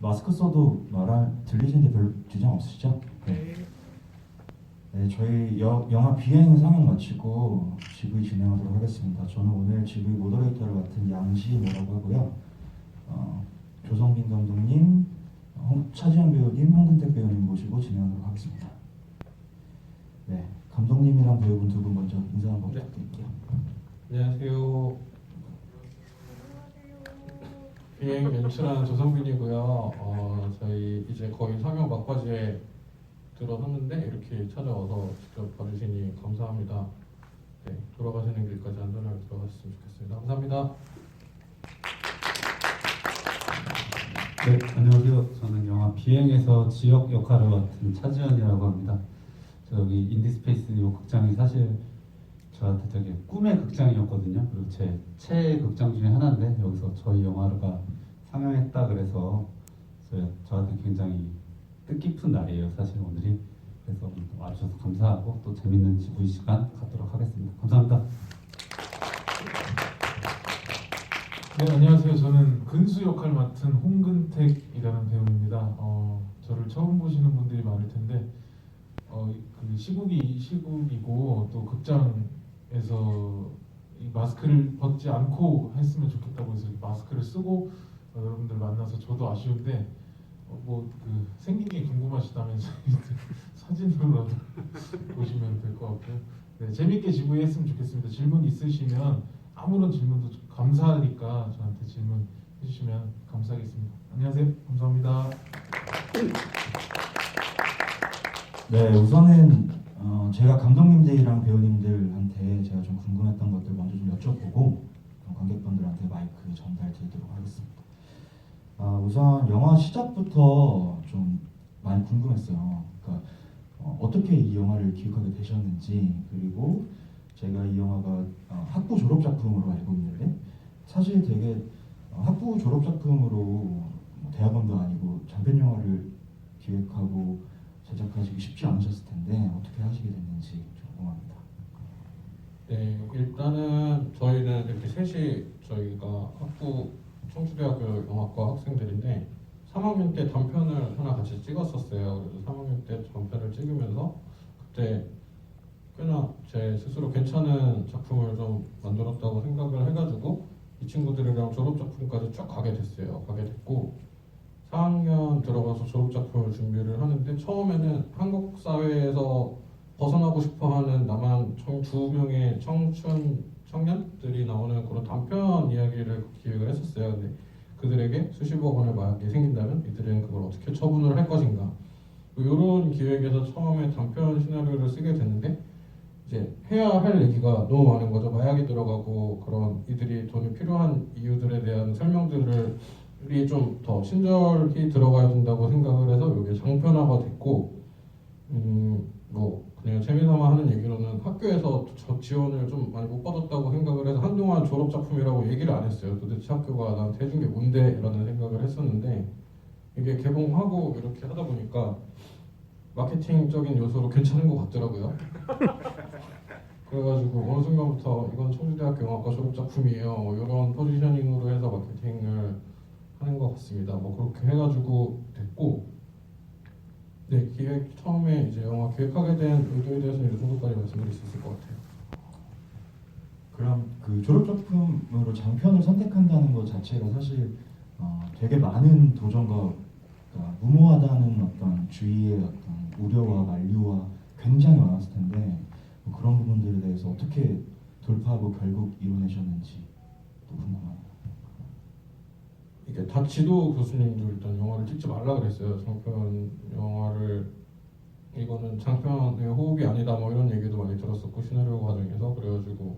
마스크 써도 들리시는데 별 지장 없으시죠? 네. 네, 저희 영화 비행 상영 마치고 GV 진행하도록 하겠습니다. 저는 오늘 GV 모더레이터를 맡은 양시모라고 하고요. 조성빈 감독님, 차지현 배우님, 홍근택 배우님 모시고 진행하도록 하겠습니다. 네, 감독님이랑 배우분 두 분 먼저 인사 한번 부탁드릴게요. 안녕하세요. 비행 연출하는 조성빈이고요. 저희 이제 거의 상영 막바지에 들어섰는데 이렇게 찾아와서 직접 봐주시니 감사합니다. 네, 돌아가시는 길까지 안전하게 들어가셨으면 좋겠습니다. 감사합니다. 네, 안녕하세요. 저는 영화 비행에서 지역 역할을 맡은 차지현이라고 합니다. 저 여기 인디스페이스 이 극장이 사실 저한테 되게 꿈의 극장이었거든요. 그리고 제 최애 극장 중에 하나인데 여기서 저희 영화가 상영했다 그래서 저한테 굉장히 뜻깊은 날이에요. 사실 오늘이. 그래서 오늘 와주셔서 감사하고 또 재밌는 GV 시간 갖도록 하겠습니다. 감사합니다. 네, 안녕하세요. 저는 근수 역할 맡은 홍근택이라는 배우입니다. 저를 처음 보시는 분들이 많을 텐데 그 시국이고 또 극장에서 이 마스크를 벗지 않고 했으면 좋겠다고 해서 마스크를 쓰고 여러분들 만나서 저도 아쉬운데 그 생긴 게 궁금하시다면 사진으로라도 보시면 될 것 같고요. 네, 재밌게 GV 했으면 좋겠습니다. 질문 있으시면 아무런 질문도 감사하니까 저한테 질문 해주시면 감사하겠습니다. 안녕하세요. 감사합니다. 네, 우선은 제가 감독님들이랑 배우님들한테 제가 좀 궁금했던 것들 먼저 좀 여쭤보고 관객분들한테 마이크 전달드리도록 하겠습니다. 우선 영화 시작부터 좀 많이 궁금했어요. 그러니까 어떻게 이 영화를 기획하게 되셨는지, 그리고 제가 이 영화가 학부 졸업 작품으로 알고 있는데 사실 되게 학부 졸업 작품으로 대학원도 아니고 장편 영화를 기획하고 제작하시기 쉽지 않으셨을 텐데 어떻게 하시게 됐는지 좀 궁금합니다. 네, 일단은 저희는 이렇게 셋이 저희가 학부 청주대학교 영화과 학생들인데 3학년 때 단편을 하나 같이 찍었었어요. 그래서 3학년 때 단편을 찍으면서 그때 꽤나 제 스스로 괜찮은 작품을 좀 만들었다고 생각을 해가지고 이 친구들이랑 졸업작품까지 쭉 가게 됐고 4학년 들어가서 졸업작품을 준비를 하는데 처음에는 한국 사회에서 벗어나고 싶어하는 나만 두 명의 청년들이 나오는 그런 단편 이야기를 기획을 했었어요. 근데 그들에게 수십억 원의 마약이 생긴다면 이들은 그걸 어떻게 처분을 할 것인가, 이런 기획에서 처음에 단편 시나리오를 쓰게 됐는데 이제 해야 할 얘기가 너무 많은 거죠. 마약이 들어가고 그런 이들이 돈이 필요한 이유들에 대한 설명들이 좀 더 친절히 들어가야 된다고 생각을 해서 이게 장편화가 됐고, 그냥 재미삼아 하는 얘기로는 학교에서 저 지원을 좀 많이 못 받았다고 생각을 해서 한동안 졸업 작품이라고 얘기를 안 했어요. 도대체 학교가 나한테 해준 게 뭔데? 라는 생각을 했었는데 이게 개봉하고 이렇게 하다 보니까 마케팅적인 요소로 괜찮은 것 같더라고요. 그래가지고 어느 순간부터 이건 청주대학교 영화과 졸업작품이에요, 이런 포지셔닝으로 해서 마케팅을 하는 것 같습니다. 그렇게 해가지고 됐고, 네, 처음에 이제 영화 기획하게 된 의도에 대해서는 이 정도까지 말씀드릴 수 있을 것 같아요. 그럼 그 졸업 작품으로 장편을 선택한다는 것 자체가 사실 되게 많은 도전과 무모하다는 어떤 주위의 어떤 우려와 만류와 굉장히 많았을 텐데 그런 부분들에 대해서 어떻게 돌파하고 결국 이뤄내셨는지 또 궁금합니다. 이게 다 지도 교수님도 일단 영화를 찍지 말라 그랬어요. 장편 영화를, 이거는 장편의 호흡이 아니다 이런 얘기도 많이 들었었고 시나리오 과정에서. 그래가지고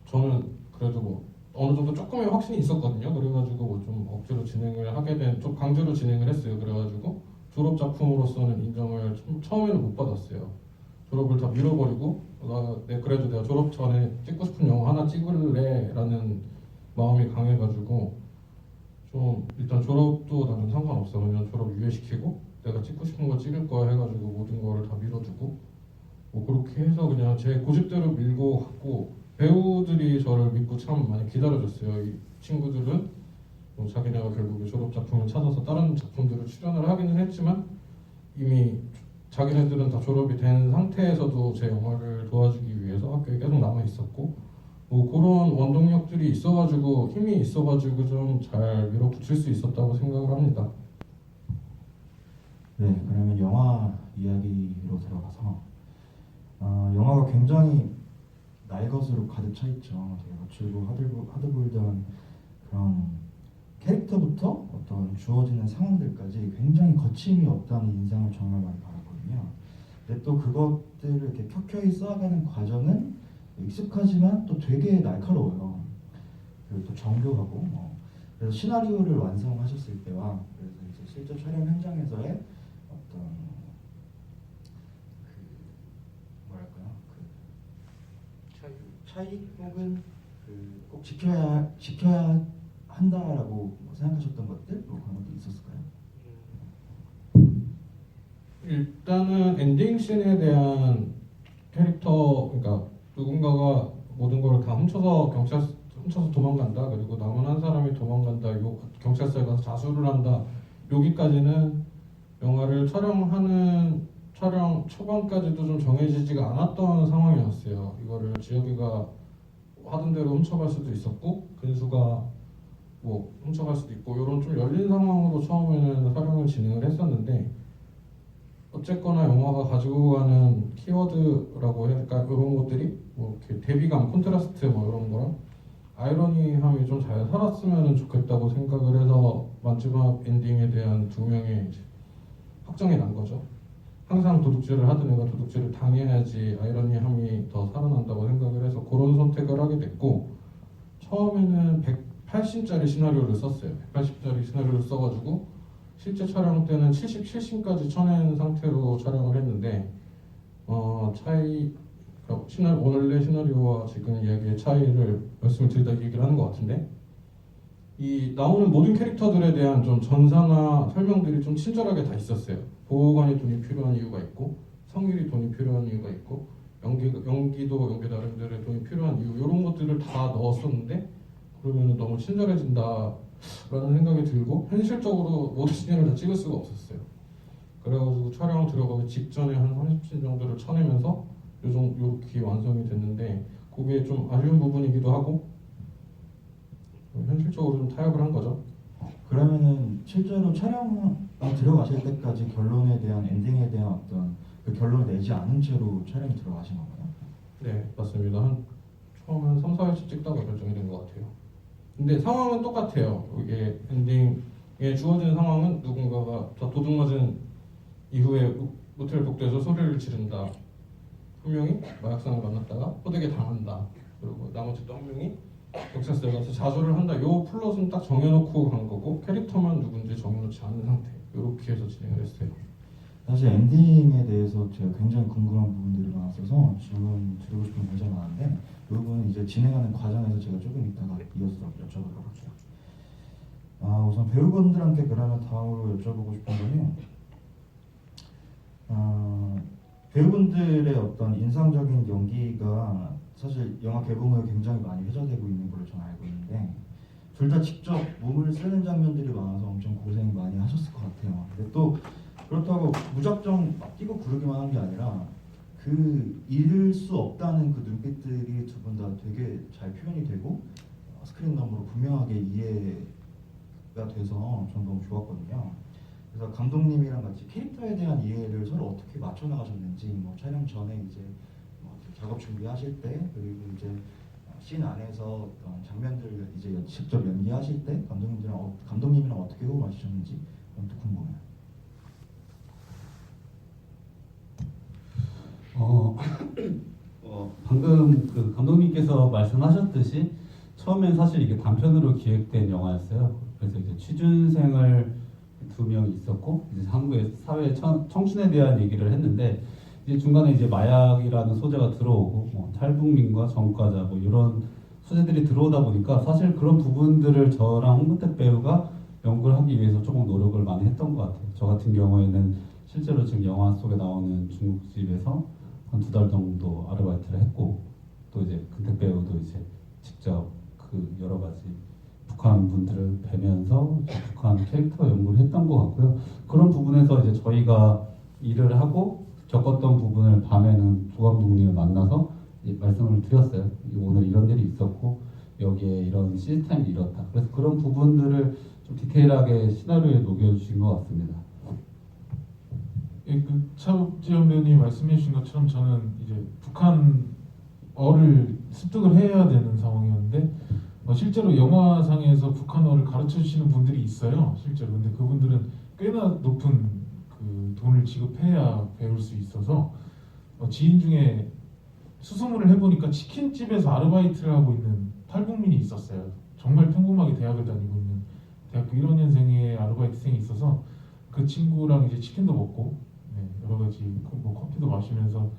저는 그래도 어느 정도 조금의 확신이 있었거든요. 그래가지고 좀 억지로 진행을 하게 좀 강제로 진행을 했어요. 그래가지고 졸업 작품으로서는 인정을 처음에는 못 받았어요. 졸업을 다 밀어버리고 그래도 내가 졸업 전에 찍고 싶은 영화 하나 찍을래 라는 마음이 강해가지고 좀 일단 졸업도 나는 상관없어, 그냥 졸업 유예시키고 내가 찍고 싶은 거 찍을 거야 해가지고 모든 거를 다 밀어두고 그렇게 해서 그냥 제 고집대로 밀고 갔고, 배우들이 저를 믿고 참 많이 기다려줬어요. 이 친구들은 뭐 자기네가 결국에 졸업 작품을 찾아서 다른 작품들을 출연을 하기는 했지만 이미 자기네들은 다 졸업이 된 상태에서도 제 영화를 도와주기 위해서 학교에 계속 남아 있었고 뭐 그런 원동력들이 있어가지고 힘이 있어가지고 좀 잘 밀어붙일 수 있었다고 생각을 합니다. 네, 그러면 영화 이야기로 들어가서 영화가 굉장히 날것으로 가득 차 있죠. 되게 거칠고 하드보일드한 그런 캐릭터부터 어떤 주어지는 상황들까지 굉장히 거침이 없다는 인상을 정말 많이 받았거든요. 근데 또 그것들을 이렇게 켜켜이 쌓아가는 과정은 익숙하지만 또 되게 날카로워요. 그리고 또 정교하고 그래서 시나리오를 완성하셨을 때와 그래서 이제 실제 촬영 현장에서의 어떤 그 뭐랄까요 그 차이 혹은 그 꼭 지켜야 한다라고 생각하셨던 것들 뭐 그런 것도 있었을까요? 일단은 엔딩 씬에 대한 캐릭터, 그러니까 누군가가 모든 걸 다 훔쳐서 도망간다. 그리고 남은 한 사람이 도망간다. 요 경찰서에 가서 자수를 한다. 여기까지는 영화를 촬영 초반까지도 좀 정해지지가 않았던 상황이었어요. 이거를 지혁이가 하던 대로 훔쳐갈 수도 있었고 근수가 뭐 훔쳐갈 수도 있고 이런 좀 열린 상황으로 처음에는 촬영을 진행을 했었는데 어쨌거나 영화가 가지고 가는 키워드라고 해야 될까 이런 것들이 뭐 이렇게 대비감, 콘트라스트 뭐 이런 거랑 아이러니함이 좀 잘 살았으면 좋겠다고 생각을 해서 마지막 엔딩에 대한 두 명의 이제 확정이 난 거죠. 항상 도둑질을 하던 애가 도둑질을 당해야지 아이러니함이 더 살아난다고 생각을 해서 그런 선택을 하게 됐고 처음에는 180짜리 시나리오를 썼어요. 180짜리 시나리오를 써가지고 실제 촬영 때는 77씬까지 쳐낸 상태로 촬영을 했는데 원래 시나리오와 지금 이야기의 차이를 말씀을 드리다 얘기를 하는 것 같은데 이 나오는 모든 캐릭터들에 대한 좀 전사나 설명들이 좀 친절하게 다 있었어요. 보호관이 돈이 필요한 이유가 있고 성일이 돈이 필요한 이유가 있고 연기도 연기 나름대로의 돈이 필요한 이유 이런 것들을 다 넣었었는데 그러면 너무 친절해진다라는 생각이 들고 현실적으로 모든 씬을 다 찍을 수가 없었어요. 그래가지고 촬영 들어가기 직전에 한 30씬 정도를 쳐내면서 요렇게 완성이 됐는데 그게 좀 아쉬운 부분이기도 하고 현실적으로 좀 타협을 한 거죠. 그러면은 실제로 촬영 들어가실 때까지 결론에 대한 엔딩에 대한 어떤 그 결론을 내지 않은 채로 촬영이 들어가신 건가요? 네, 맞습니다. 처음 한 3, 4일씩 찍다가 결정이 된 것 같아요. 근데 상황은 똑같아요. 이게 엔딩에 주어진 상황은 누군가가 다 도둑 맞은 이후에 모텔 복도에서 소리를 지른다. 한 명이 마약상을 만났다가 호되게 당한다. 그리고 나머지 또 한 명이 경찰서에 가서 자수를 한다. 요 플롯은 딱 정해놓고 간 거고 캐릭터만 누군지 정해놓지 않은 상태. 이렇게 해서 진행을 했어요. 사실 엔딩에 대해서 제가 굉장히 궁금한 부분들이 많았어서 질문 드리고 싶은 게 굉장히 많은데 이 부분은 이제 진행하는 과정에서 제가 조금 이따가 이어서 여쭤보도록 할게요. 우선 배우분들한테 그러면 다음으로 여쭤보고 싶은 거는 배우분들의 어떤 인상적인 연기가 사실 영화 개봉 후에 굉장히 많이 회자되고 있는 걸로 저는 알고 있는데 둘 다 직접 몸을 쓰는 장면들이 많아서 엄청 고생 많이 하셨을 것 같아요. 근데 또 그렇다고 무작정 막 뛰고 구르기만 한 게 아니라 그 잃을 수 없다는 그 눈빛들이 두 분 다 되게 잘 표현이 되고 스크린 너머로 분명하게 이해가 돼서 전 너무 좋았거든요. 그래서 감독님이랑 같이 캐릭터에 대한 이해를 서로 어떻게 맞춰 나가셨는지 뭐 촬영 전에 이제 뭐 작업 준비하실 때 그리고 이제 씬 안에서 어떤 장면들 이제 직접 연기하실 때 감독님이랑 어떻게 호흡 맞추셨는지 그건 또 궁금해요. 방금 그 감독님께서 말씀하셨듯이 처음엔 사실 이게 단편으로 기획된 영화였어요. 그래서 이제 취준생을 2명 있었고 이제 한국의 사회 청춘에 대한 얘기를 했는데 이제 중간에 이제 마약이라는 소재가 들어오고 뭐 탈북민과 전과자 뭐 이런 소재들이 들어오다 보니까 사실 그런 부분들을 저랑 홍근택 배우가 연구를 하기 위해서 조금 노력을 많이 했던 것 같아요. 저 같은 경우에는 실제로 지금 영화 속에 나오는 중국집에서 한 2달 정도 아르바이트를 했고 또 이제 근택 배우도 이제 직접 그 여러 가지 북한 분들을 뵈면서 이제 북한 캐릭터 연구를 했던 것 같고요. 그런 부분에서 이제 저희가 일을 하고 겪었던 부분을 밤에는 조 감독님을 만나서 이제 말씀을 드렸어요. 오늘 이런 일이 있었고 여기에 이런 시스템이 이렇다. 그래서 그런 부분들을 좀 디테일하게 시나리오에 녹여주신 것 같습니다. 예, 그 차지현 배우님 말씀해 주신 것처럼 저는 이제 북한어를 습득을 해야 되는 상황이었는데 실제로 영화상에서 북한어를 가르쳐 주시는 분들이 있어요. 실제로. 근데 그분들은 꽤나 높은 그 돈을 지급해야 배울 수 있어서 지인 중에 수소문을 해보니까 치킨집에서 아르바이트를 하고 있는 탈북민이 있었어요. 정말 평범하게 대학을 다니고 있는 대학교 1학년생의 아르바이트생이 있어서 그 친구랑 이제 치킨도 먹고 여러 가지 뭐 커피도 마시면서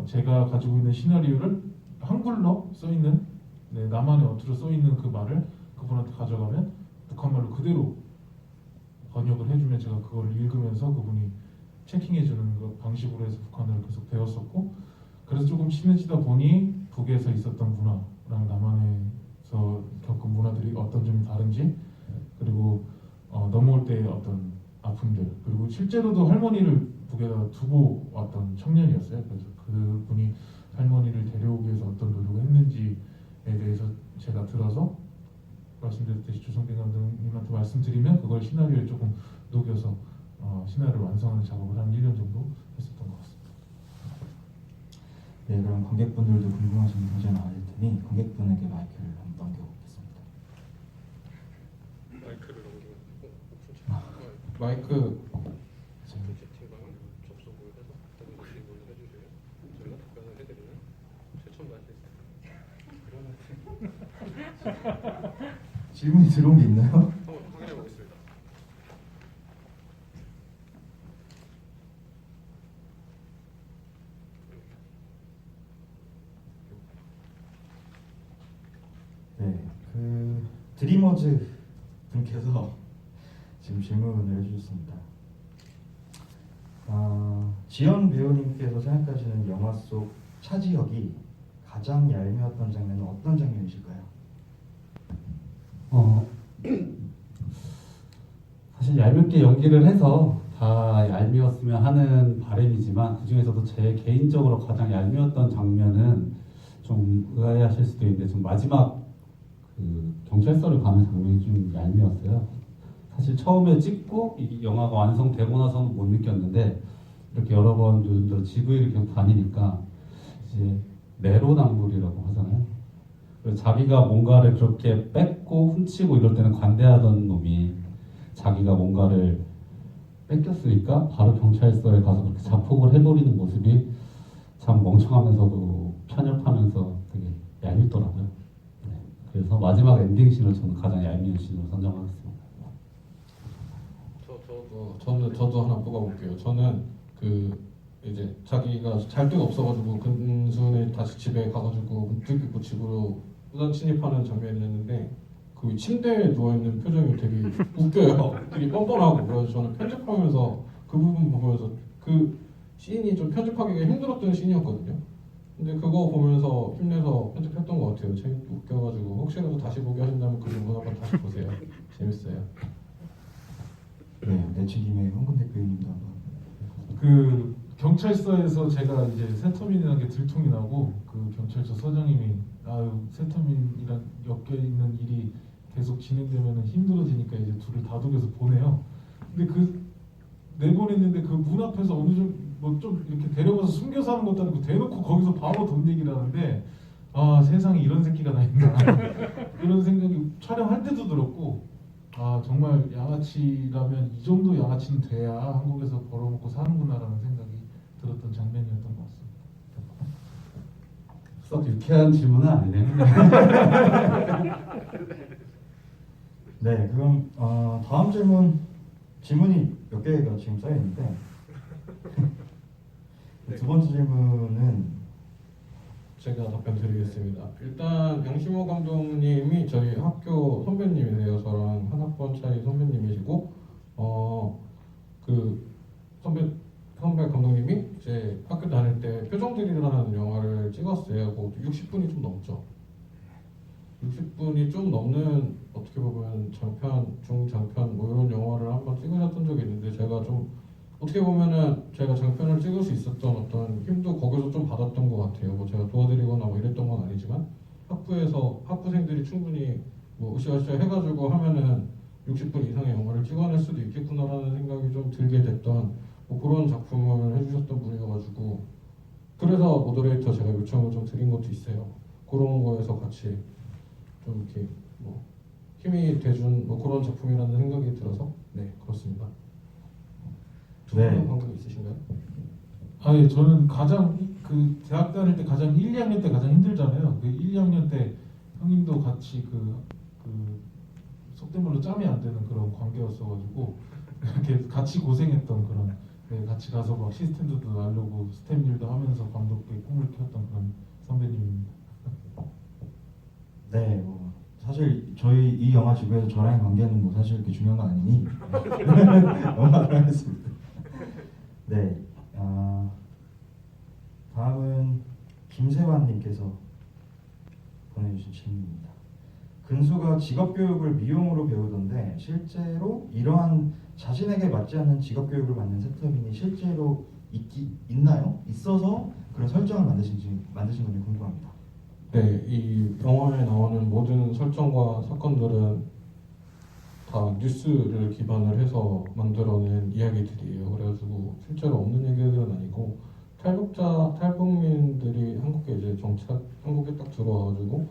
제가 가지고 있는 시나리오를 한글로 써 있는 나만의 어투로 써 있는 그 말을 그분한테 가져가면 북한말로 그대로 번역을 해주면 제가 그걸 읽으면서 그분이 체킹해주는 그 방식으로 해서 북한어를 계속 배웠었고 그래서 조금 친해지다 보니 북에서 있었던 문화랑 남한에서 겪은 문화들이 어떤 점이 다른지 그리고 넘어올 때의 어떤 아픔들 그리고 실제로도 할머니를 북에다 두고 왔던 청년이었어요. 그래서 그분이 할머니를 데려오기 위해서 어떤 노력을 했는지에 대해서 제가 들어서 말씀드렸듯이 조성빈 감독님한테 말씀드리면 그걸 시나리오에 조금 녹여서 시나리오를 완성하는 작업을 한 1년 정도 했었던 것 같습니다. 네, 그럼 관객분들도 궁금하신 문제 나와질 테니 관객분에게 마이크를 한번 넘겨보겠습니다. 마이크를 넘기면 마이크 채팅방을 접속을 해서 질문을 해주세요. 저희가 답변을 해드리면 최첨단 시스템. 질문이 들어온 게 있나요? 한번 확인해 보겠습니다. 네, 그 드리머즈 분께서 지금 질문을 해주셨습니다. 지연 배우님께서 생각하시는 영화 속 차지혁이 가장 얄미웠던 장면은 어떤 장면이실까요? 사실 얄밉게 연기를 해서 다 얄미웠으면 하는 바람이지만 그 중에서도 제 개인적으로 가장 얄미웠던 장면은 좀 의아해하실 수도 있는데 좀 마지막 그 경찰서를 가는 장면이 좀 얄미웠어요. 사실 처음에 찍고 이 영화가 완성되고 나서는 못 느꼈는데 이렇게 여러 번 요즘 들어 GV를 계속 다니니까 이제 내로남불이라고 하잖아요. 그래서 자기가 뭔가를 그렇게 뺏고 훔치고 이럴 때는 관대하던 놈이 자기가 뭔가를 뺏겼으니까 바로 경찰서에 가서 그렇게 자폭을 해버리는 모습이 참 멍청하면서도 편협하면서 되게 얄밉더라고요. 네. 그래서 마지막 엔딩 씬을 저는 가장 얄미운 씬으로 선정하겠습니다. 저도 하나 뽑아볼게요. 저는 그 이제 자기가 잘 데가 없어가지고 근순에 다시 집에 가가지고 문득 입고 집으로 무단 침입하는 장면이었는데 그 침대에 누워 있는 표정이 되게 웃겨요. 되게 뻔뻔하고 그래서 저는 편집하면서 그 부분 보면서 그 씬이 좀 편집하기가 힘들었던 씬이었거든요. 근데 그거 보면서 힘내서 편집했던 것 같아요. 재밌게 웃겨가지고 혹시라도 다시 보기 하신다면 그 부분 한번 다시 보세요. 재밌어요. 네, 내친 김에 홍근택 배우님도 한번. 그 경찰서에서 제가 이제 세터민이라는 게 들통이 나고 그 경찰서 서장님이 세터민이랑 엮여 있는 일이 계속 진행되면 힘들어지니까 이제 둘을 다독여서 보내요. 근데 그 내보냈는데 그 문 앞에서 어느 정도 뭐 좀 이렇게 데려가서 숨겨서 하는 것도 아니고 대놓고 거기서 바로 돈 얘기를 하는데 세상에 이런 새끼가 다 있나 이런 생각이 촬영할 때도 들었고 정말 양아치라면 이 정도 양아치는 돼야 한국에서 벌어먹고 사는구나라는 생각이 들었던 장면이었던 것 같습니다. 썩 유쾌한 질문은 아니네요. 네, 그럼 다음 질문이 몇 개가 지금 쌓여 있는데 두 번째 질문은 제가 답변 드리겠습니다. 일단 양심호 감독님이 저희 학교 선배님이세요. 저랑 한 학번 차이 선배님이시고 그 선배 감독님이 이제 학교 다닐 때 표정들이라는 영화를 찍었어요. 뭐 60분이 좀 넘죠. 60분이 좀 넘는 어떻게 보면 장편, 중장편 뭐 이런 영화를 한번 찍으셨던 적이 있는데 제가 좀 어떻게 보면은 제가 장편을 찍을 수 있었던 어떤 힘도 거기서 좀 받았던 것 같아요. 뭐 제가 도와드리거나 뭐 이랬던 건 아니지만 학부에서 학부생들이 충분히 뭐 으쌰으쌰 해가지고 하면은 60분 이상의 영화를 찍어낼 수도 있겠구나라는 생각이 좀 들게 됐던 뭐 그런 작품을 해주셨던 분이어가지고 그래서 모더레이터 제가 요청을 좀 드린 것도 있어요. 그런 거에서 같이 좀 이렇게 뭐 힘이 돼준 뭐 그런 작품이라는 생각이 들어서 네 그렇습니다. 두 네. 분은 방금 있으신가요? 예, 저는 가장 그 대학 다닐 때 가장 1, 2학년 때 가장 힘들잖아요. 그 1, 2학년 때 형님도 같이 그 속된 말로 짬이 안 되는 그런 관계였어가지고 이렇게 같이 고생했던 그런 네, 같이 가서 막 시스템도 날르고 스텝 일도 하면서 감독의 꿈을 키웠던 그런 선배님입니다. 네, 뭐 사실 저희 이 영화 지구에서 저랑의 관계는 뭐 사실 그렇게 중요한 건 아니니 영화를 하겠습니다. 네, 다음은 김세환님께서 보내주신 질문입니다. 근수가 직업교육을 미용으로 배우던데 실제로 이러한 자신에게 맞지 않는 직업교육을 받는 세터민이 실제로 있나요? 있어서 그런 설정을 만드신 건지 궁금합니다. 네, 이 영화에 나오는 모든 설정과 사건들은 다 뉴스를 기반을 해서 만들어낸 이야기들이에요. 그래가지고 실제로 없는 얘기들은 아니고 탈북민들이 한국에 딱 들어와가지고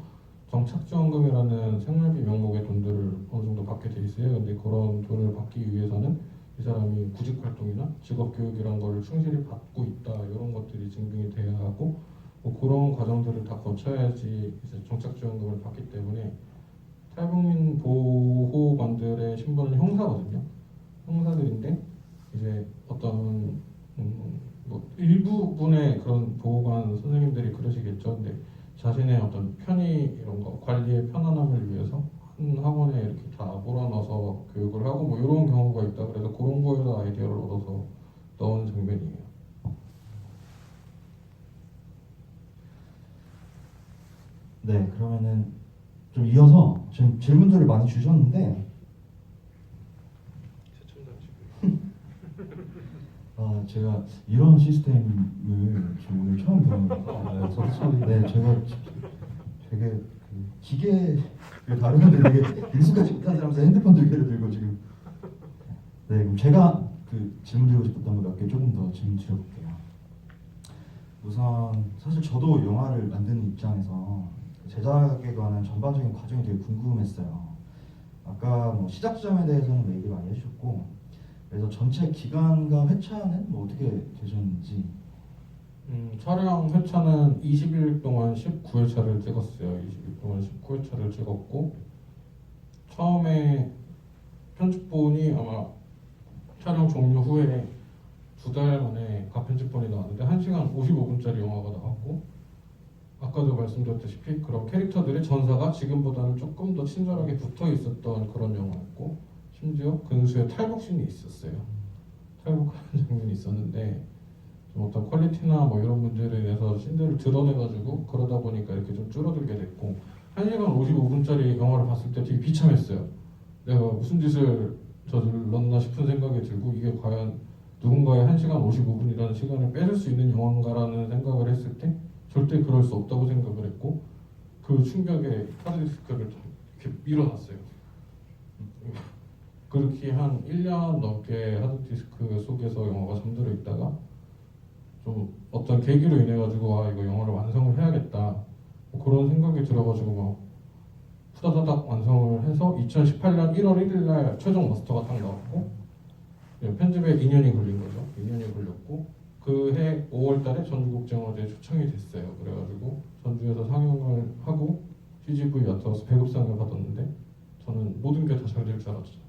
정착지원금이라는 생활비 명목의 돈들을 어느 정도 받게 돼 있어요. 근데 그런 돈을 받기 위해서는 이 사람이 구직 활동이나 직업 교육이란 거를 충실히 받고 있다 이런 것들이 증빙이 돼야 하고 뭐 그런 과정들을 다 거쳐야지 이제 정착지원금을 받기 때문에 탈북민 보호관들의 신분은 형사거든요. 형사들인데 이제 어떤 뭐 일부분의 그런 보호관 선생님들이 그러시겠죠. 근데 자신의 어떤 편의 이런 거 관리의 편안함을 위해서 한 학원에 이렇게 다 몰아넣어서 교육을 하고 뭐 이런 경우가 있다. 그래서 그런 거에서 아이디어를 얻어서 넣은 장면이에요. 네, 그러면은 좀 이어서 지금 질문들을 많이 주셨는데 제가 이런 시스템을 지금 오늘 처음 배워요. 저도 처음 네, 제가 되게 그 기계를 다루는데 되게 익숙하지 못한 사람에서 핸드폰 두 개를 들고 지금 네, 그럼 제가 그 질문 드리고 싶었던 거 몇 개 조금 더 질문 드려볼게요. 우선 사실 저도 영화를 만드는 입장에서 제작에 관한 전반적인 과정이 되게 궁금했어요. 아까 뭐 시작 지점에 대해서는 뭐 얘기 많이 해주셨고 그래서 전체 기간과 회차는 뭐 어떻게 되셨는지. 촬영 회차는 20일 동안 19회차를 찍었어요. 20일 동안 19회차를 찍었고 처음에 편집본이 아마 촬영 종료 후에 2달 만에 가편집본이 나왔는데 1시간 55분짜리 영화가 나왔고 아까도 말씀드렸다시피 그런 캐릭터들의 전사가 지금보다는 조금 더 친절하게 붙어 있었던 그런 영화였고 심지어 근수에 탈북신이 있었어요. 탈북하는 장면이 있었는데 좀 어떤 퀄리티나 뭐 이런 문제에 대해서 신들을 드러내가지고 그러다 보니까 이렇게 좀 줄어들게 됐고 1시간 55분짜리 영화를 봤을 때 되게 비참했어요. 내가 무슨 짓을 저질렀나 싶은 생각이 들고 이게 과연 누군가의 1시간 55분이라는 시간을 뺏을 수 있는 영화인가라는 생각을 했을 때 절대 그럴 수 없다고 생각을 했고 그 충격에 하드디스크를 이렇게 밀어놨어요. 그렇게 한 1년 넘게 하드디스크 속에서 영화가 잠들어 있다가 좀 어떤 계기로 인해 가지고 아 이거 영화를 완성을 해야겠다 뭐 그런 생각이 들어가지고 막 후다다닥 완성을 해서 2018년 1월 1일 날 최종 마스터가 딱 나왔고 편집에 2년이 걸린 거죠. 2년이 걸렸고 그 해 5월 달에 전주국제영화제에 초청이 됐어요. 그래가지고 전주에서 상영을 하고 CGV 아트하우스 배급상을 받았는데 저는 모든 게 다 잘 될 줄 알았죠.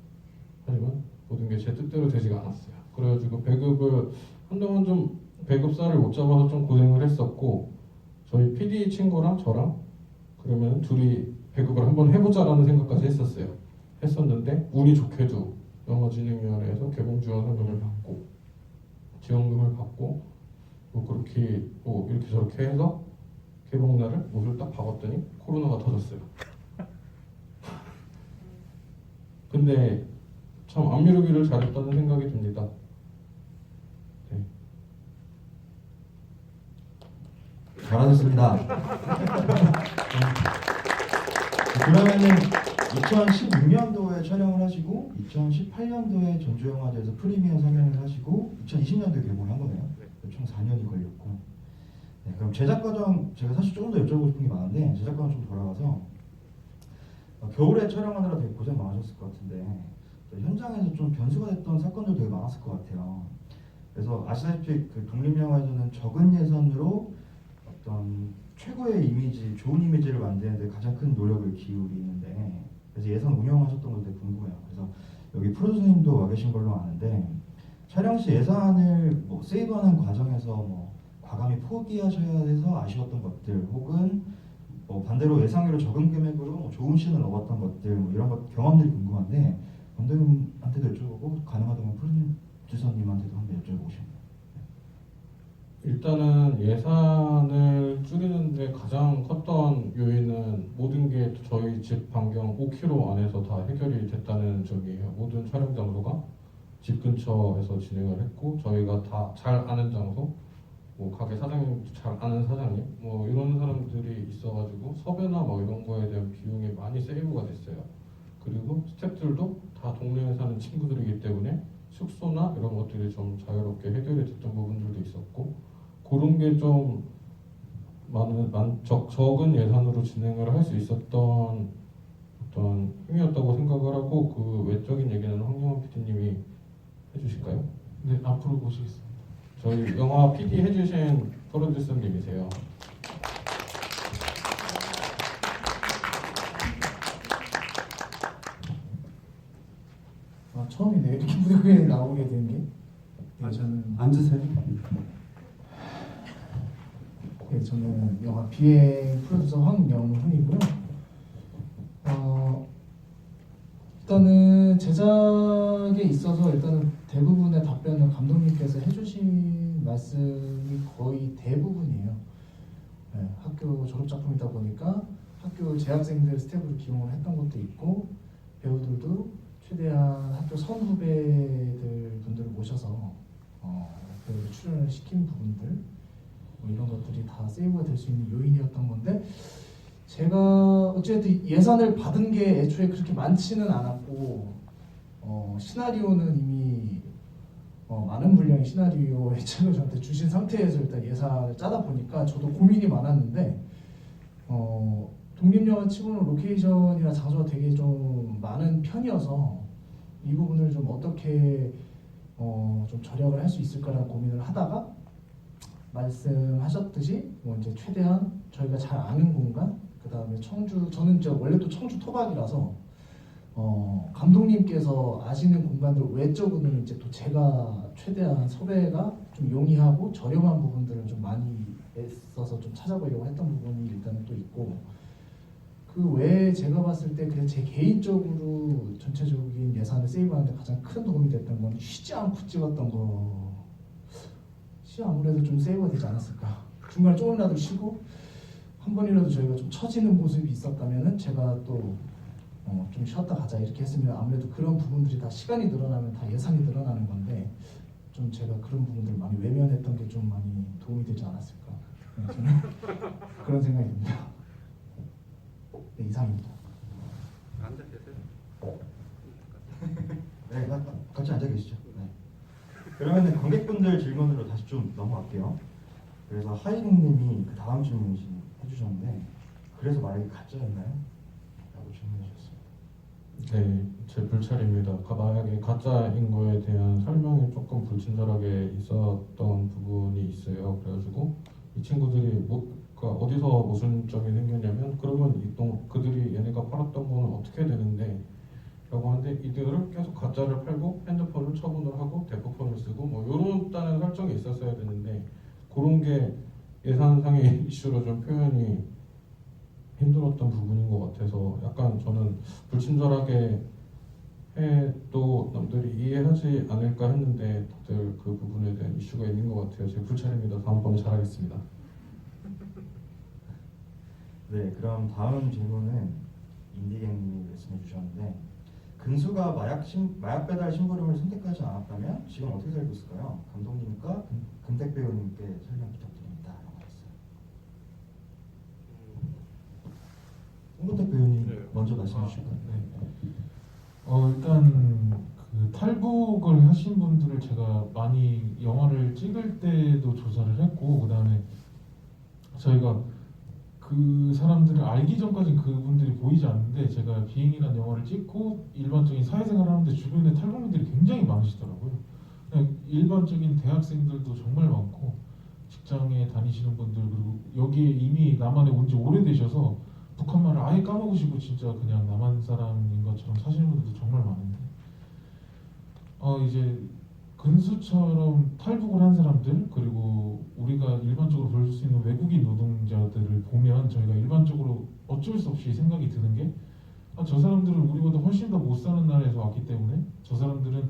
하지만 모든 게 제 뜻대로 되지가 않았어요. 그래가지고 배급을 한동안 좀 배급사를 못 잡아서 좀 고생을 했었고 저희 PD 친구랑 저랑 그러면 둘이 배급을 한번 해보자라는 생각까지 했었는데 운이 좋게도 영화진흥위원회에서 개봉지원상금을 받고 지원금을 받고 뭐 그렇게 뭐 이렇게 저렇게 해서 개봉날을 못을 딱 박았더니 코로나가 터졌어요. 근데 참 안 미루기를 잘했다는 생각이 듭니다. 네. 잘하셨습니다. 그러면은 2016년도에 촬영을 하시고 2018년도에 전주영화제에서 프리미어 상영을 하시고 2020년도에 개봉을 한 거네요. 총 4년이 걸렸고. 네, 그럼 제작 과정 제가 사실 조금 더 여쭤보고 싶은 게 많은데 제작 과정 좀 돌아가서 겨울에 촬영하느라 되게 고생 많으셨을 것 같은데 현장에서 좀 변수가 됐던 사건도 되게 많았을 것 같아요. 그래서 아시다시피 그 독립영화에서는 적은 예산으로 어떤 최고의 이미지, 좋은 이미지를 만드는데 가장 큰 노력을 기울이는데 그래서 예산 운영하셨던 것도 되게 궁금해요. 그래서 여기 프로듀서님도 와 계신 걸로 아는데 촬영 시 예산을 뭐 세이브하는 과정에서 뭐 과감히 포기하셔야 해서 아쉬웠던 것들 혹은 뭐 반대로 예상외로 적은 금액으로 뭐 좋은 씬을 넣었던 것들 뭐 이런 것 경험들이 궁금한데 감독님한테도 여쭤보고 가능하다면 프로듀서님한테도 한번 여쭤보고 싶네요. 일단은 예산을 줄이는데 가장 컸던 요인은 모든 게 저희 집 반경 5km 안에서 다 해결이 됐다는 점이에요. 모든 촬영 장소가 집 근처에서 진행을 했고 저희가 다 잘 아는 장소, 뭐 가게 사장님 잘 아는 사장님, 뭐 이런 사람들이 있어가지고 섭외나 뭐 이런 거에 대한 비용이 많이 세이브가 됐어요. 그리고 스태프들도 다 동네에 사는 친구들이기 때문에 숙소나 이런 것들이 좀 자유롭게 해결이 됐던 부분들도 있었고 그런 게 좀 적은 예산으로 진행을 할 수 있었던 어떤 힘이었다고 생각을 하고 그 외적인 얘기는 황영원 PD님이 해주실까요? 네, 앞으로 모시겠습니다. 저희 영화 PD 해주신 프로듀서님이세요. 아, 처음이네요. 이렇게 무대에 나오게 된 게. 네, 앉으세요. 저는 영화 비행 프로듀서 황영훈이고요. 일단은 제작에 있어서 일단은 대부분의 답변을 감독님께서 해주신 말씀이 거의 대부분이에요. 네, 학교 졸업 작품이다 보니까 학교 재학생들 스텝으로 기용을 했던 것도 있고 배우들도 최대한 학교 선후배들 분들을 모셔서 배우를 출연을 시킨 부분들 뭐 이런 것들이 다 세이브가 될 수 있는 요인이었던 건데 제가 어쨌든 예산을 받은 게 애초에 그렇게 많지는 않았고 시나리오는 이미 많은 분량의 시나리오의 책을 저한테 주신 상태에서 일단 예산을 짜다 보니까 저도 고민이 많았는데 독립영화 치고는 로케이션이나 장소가 되게 좀 많은 편이어서 이 부분을 좀 어떻게 좀 절약을 할 수 있을까라는 고민을 하다가 말씀하셨듯이 뭐 이제 최대한 저희가 잘 아는 공간 그 다음에 청주 저는 원래 또 청주 토박이라서 감독님께서 아시는 공간들 외적으로는 이제 또 제가 최대한 섭외가 좀 용이하고 저렴한 부분들을 좀 많이 애써서 좀 찾아보려고 했던 부분이 일단은 또 있고 그 외에 제가 봤을 때 그냥 제 개인적으로 전체적인 예산을 세이브하는데 가장 큰 도움이 됐던 건 쉬지 않고 찍었던 거. 아무래도 좀 세이브가 되지 않았을까. 중간에 조금이라도 쉬고 한 번이라도 저희가 좀 처지는 모습이 있었다면은 제가 또 좀 쉬었다 가자 이렇게 했으면 아무래도 그런 부분들이 다 시간이 늘어나면 다 예산이 늘어나는 건데 좀 제가 그런 부분들을 많이 외면했던 게 좀 많이 도움이 되지 않았을까. 네, 저는 그런 생각이 듭니다. 네, 이상입니다. 앉아 계세요. 네, 같이 앉아 계시죠. 네. 그러면 관객분들 질문으로 다시 좀 넘어갈게요. 그래서 하이롱님이 그 다음 질문 해주셨는데 그래서 만약에 가짜였나요? 라고 질문해 주셨습니다. 네, 제 불찰입니다. 만약에 가짜인 거에 대한 설명이 조금 불친절하게 있었던 부분이 있어요. 그래가지고 이 친구들이 그러니까 어디서 모순점이 생겼냐면 그러면 그들이 얘네가 팔았던 거는 어떻게 되는데 라고 하는데 이들을 계속 가짜를 팔고 핸드폰을 처분을 하고 대포폰을 쓰고 뭐 요런 다는 설정이 있었어야 되는데 그런 게 예산상의 이슈로 좀 표현이 힘들었던 부분인 것 같아서 약간 저는 불친절하게 해도 남들이 이해하지 않을까 했는데 다들 그 부분에 대한 이슈가 있는 것 같아요. 제 불찰입니다. 다음번에 잘하겠습니다. 네, 그럼 다음 질문은 인디갱님이 말씀해 주셨는데 근수가 마약 배달 심부름을 선택하지 않았다면 지금 어떻게 살고 있을까요? 감독님과 금택 배우님께 설명 부탁드립니다. 라고 했어요. 홍근택 배우님 네. 먼저 말씀해 주실까요? 일단 그 탈북을 하신 분들을 제가 많이 영화를 찍을 때도 조사를 했고, 그다음에 저희가 그 사람들을 알기 전까지는 그분들이 보이지 않는데, 제가 비행이라는 영화를 찍고 일반적인 사회생활을 하는데 주변에 탈북민들이 굉장히 많으시더라고요. 그냥 일반적인 대학생들도 정말 많고, 직장에 다니시는 분들, 그리고 여기에 이미 남한에 온 지 오래되셔서 북한말을 아예 까먹으시고 진짜 그냥 남한 사람인 것처럼 사시는 분들도 정말 많은데, 이제 근수처럼 탈북을 한 사람들, 그리고 우리가 일반적으로 볼 수 있는 외국인 노동자들을 보면 저희가 일반적으로 어쩔 수 없이 생각이 드는 게, 저 사람들은 우리보다 훨씬 더 못 사는 나라에서 왔기 때문에 저 사람들은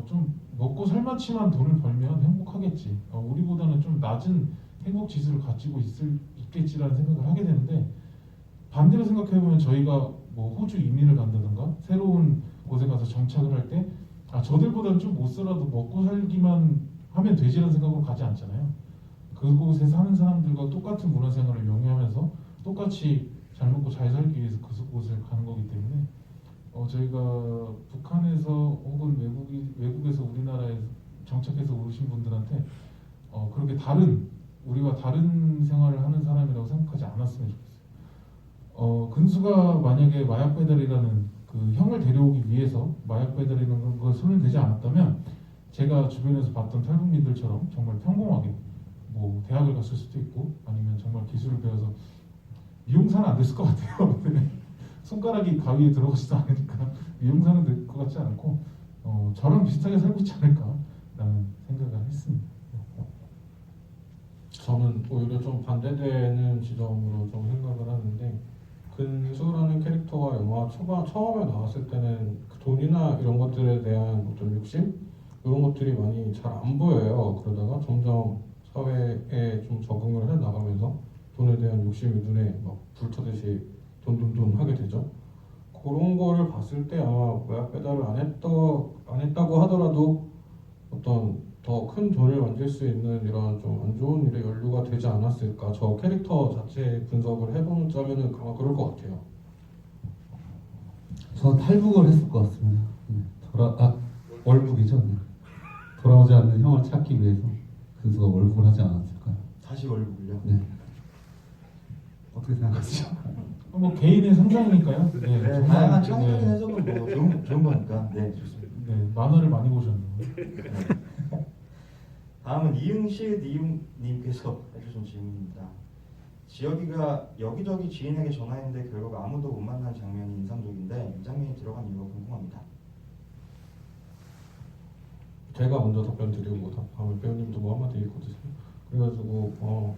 좀 먹고 살만치만 돈을 벌면 행복하겠지, 우리보다는 좀 낮은 행복 지수를 가지고 있겠지라는 생각을 하게 되는데, 반대로 생각해보면 저희가 뭐 호주 이민을 간다든가 새로운 곳에 가서 정착을 할 때 저들보다는 좀 못 살아도 먹고 살기만 하면 되지라는 생각으로 가지 않잖아요. 그곳에 사는 사람들과 똑같은 문화생활을 영위하면서 똑같이 잘 먹고 잘 살기 위해서 그곳을 가는 거기 때문에 저희가 북한에서 혹은 외국에서 우리나라에 정착해서 오신 분들한테 그렇게 우리와 다른 생활을 하는 사람이라고 생각하지 않았으면 좋겠어요. 근수가 만약에 마약 배달이라는 그 형을 데려오기 위해서 마약 배달이라는 걸 손을 대지 않았다면, 제가 주변에서 봤던 탈북민들처럼 정말 평범하게 뭐 대학을 갔을 수도 있고, 아니면 정말 기술을 배워서 미용사는 안 됐을 것 같아요. 손가락이 가위에 들어가지도 않으니까 미용사는 될 것 같지 않고 저랑 비슷하게 살고 있지 않을까라는 생각을 했습니다. 저는 오히려 좀 반대되는 지점으로 좀 생각을 하는데, 근수라는 캐릭터가 영화 처음에 나왔을 때는 그 돈이나 이런 것들에 대한 어떤 욕심? 이런 것들이 많이 잘 안 보여요. 그러다가 점점 사회에 좀 적응을 해 나가면서 돈에 대한 욕심이 눈에 막 불타듯이 돈 하게 되죠. 그런 거를 봤을 때 아마 마약 배달을 안 했다고 하더라도 어떤 더 큰 돈을 만들 수 있는 이런 좀 안 좋은 일에 연루가 되지 않았을까. 저 캐릭터 자체 분석을 해보자면은 아마 그럴 것 같아요. 저 탈북을 했을 것 같습니다. 월북이죠. 네. 돌아오지 않는 형을 찾기 위해서 근수가 월북을 하지 않았을까요? 다시 월북을요? 네. 어떻게 생각하시죠? 뭐 개인의 상상이니까요. 네, 네, 정말, 다양한 창의적인 네, 해석은 뭐 좋은 거니까. 네, 좋습니다. 네, 만화를 많이 보셨네요. 다음은 이응시읒 님께서 해주신 질문입니다. 지혁이가 여기저기 지인에게 전화했는데 결국 아무도 못 만난 장면이 인상적인데 이 장면이 들어간 이유가 궁금합니다. 제가 먼저 답변 드리고 다음에 배우님도 뭐 한마디 해주세요. 그래가지고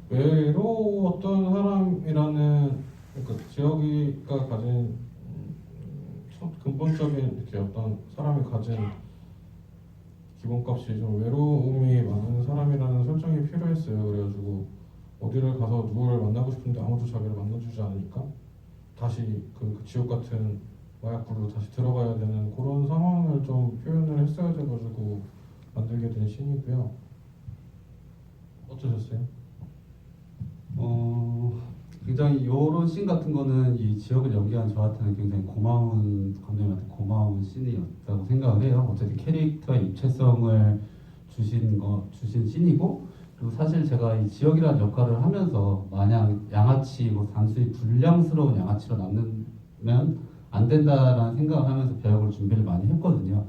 외로웠던 사람이라는, 그러니까 지혁이가 가진 근본적인 이렇게 어떤 사람이 가진 기본값이 좀 외로움이 많은 사람이라는 설정이 필요했어요. 그래가지고 어디를 가서 누구를 만나고 싶은데 아무도 자기를 만나주지 않으니까 다시 그 지옥 같은 마약굴로 다시 들어가야 되는 그런 상황을 좀 표현을 했어야 돼가지고 만들게 된 씬이고요. 어떠셨어요? 굉장히 이런 씬 같은 거는 이 지역을 연기한 저한테는 굉장히 감독님한테 고마운 씬이었다고 생각을 해요. 어쨌든 캐릭터의 입체성을 주신 씬이고, 그리고 사실 제가 이 지역이라는 역할을 하면서 마냥 양아치고 단순히 불량스러운 양아치로 남으면 안 된다라는 생각을 하면서 배역을 준비를 많이 했거든요.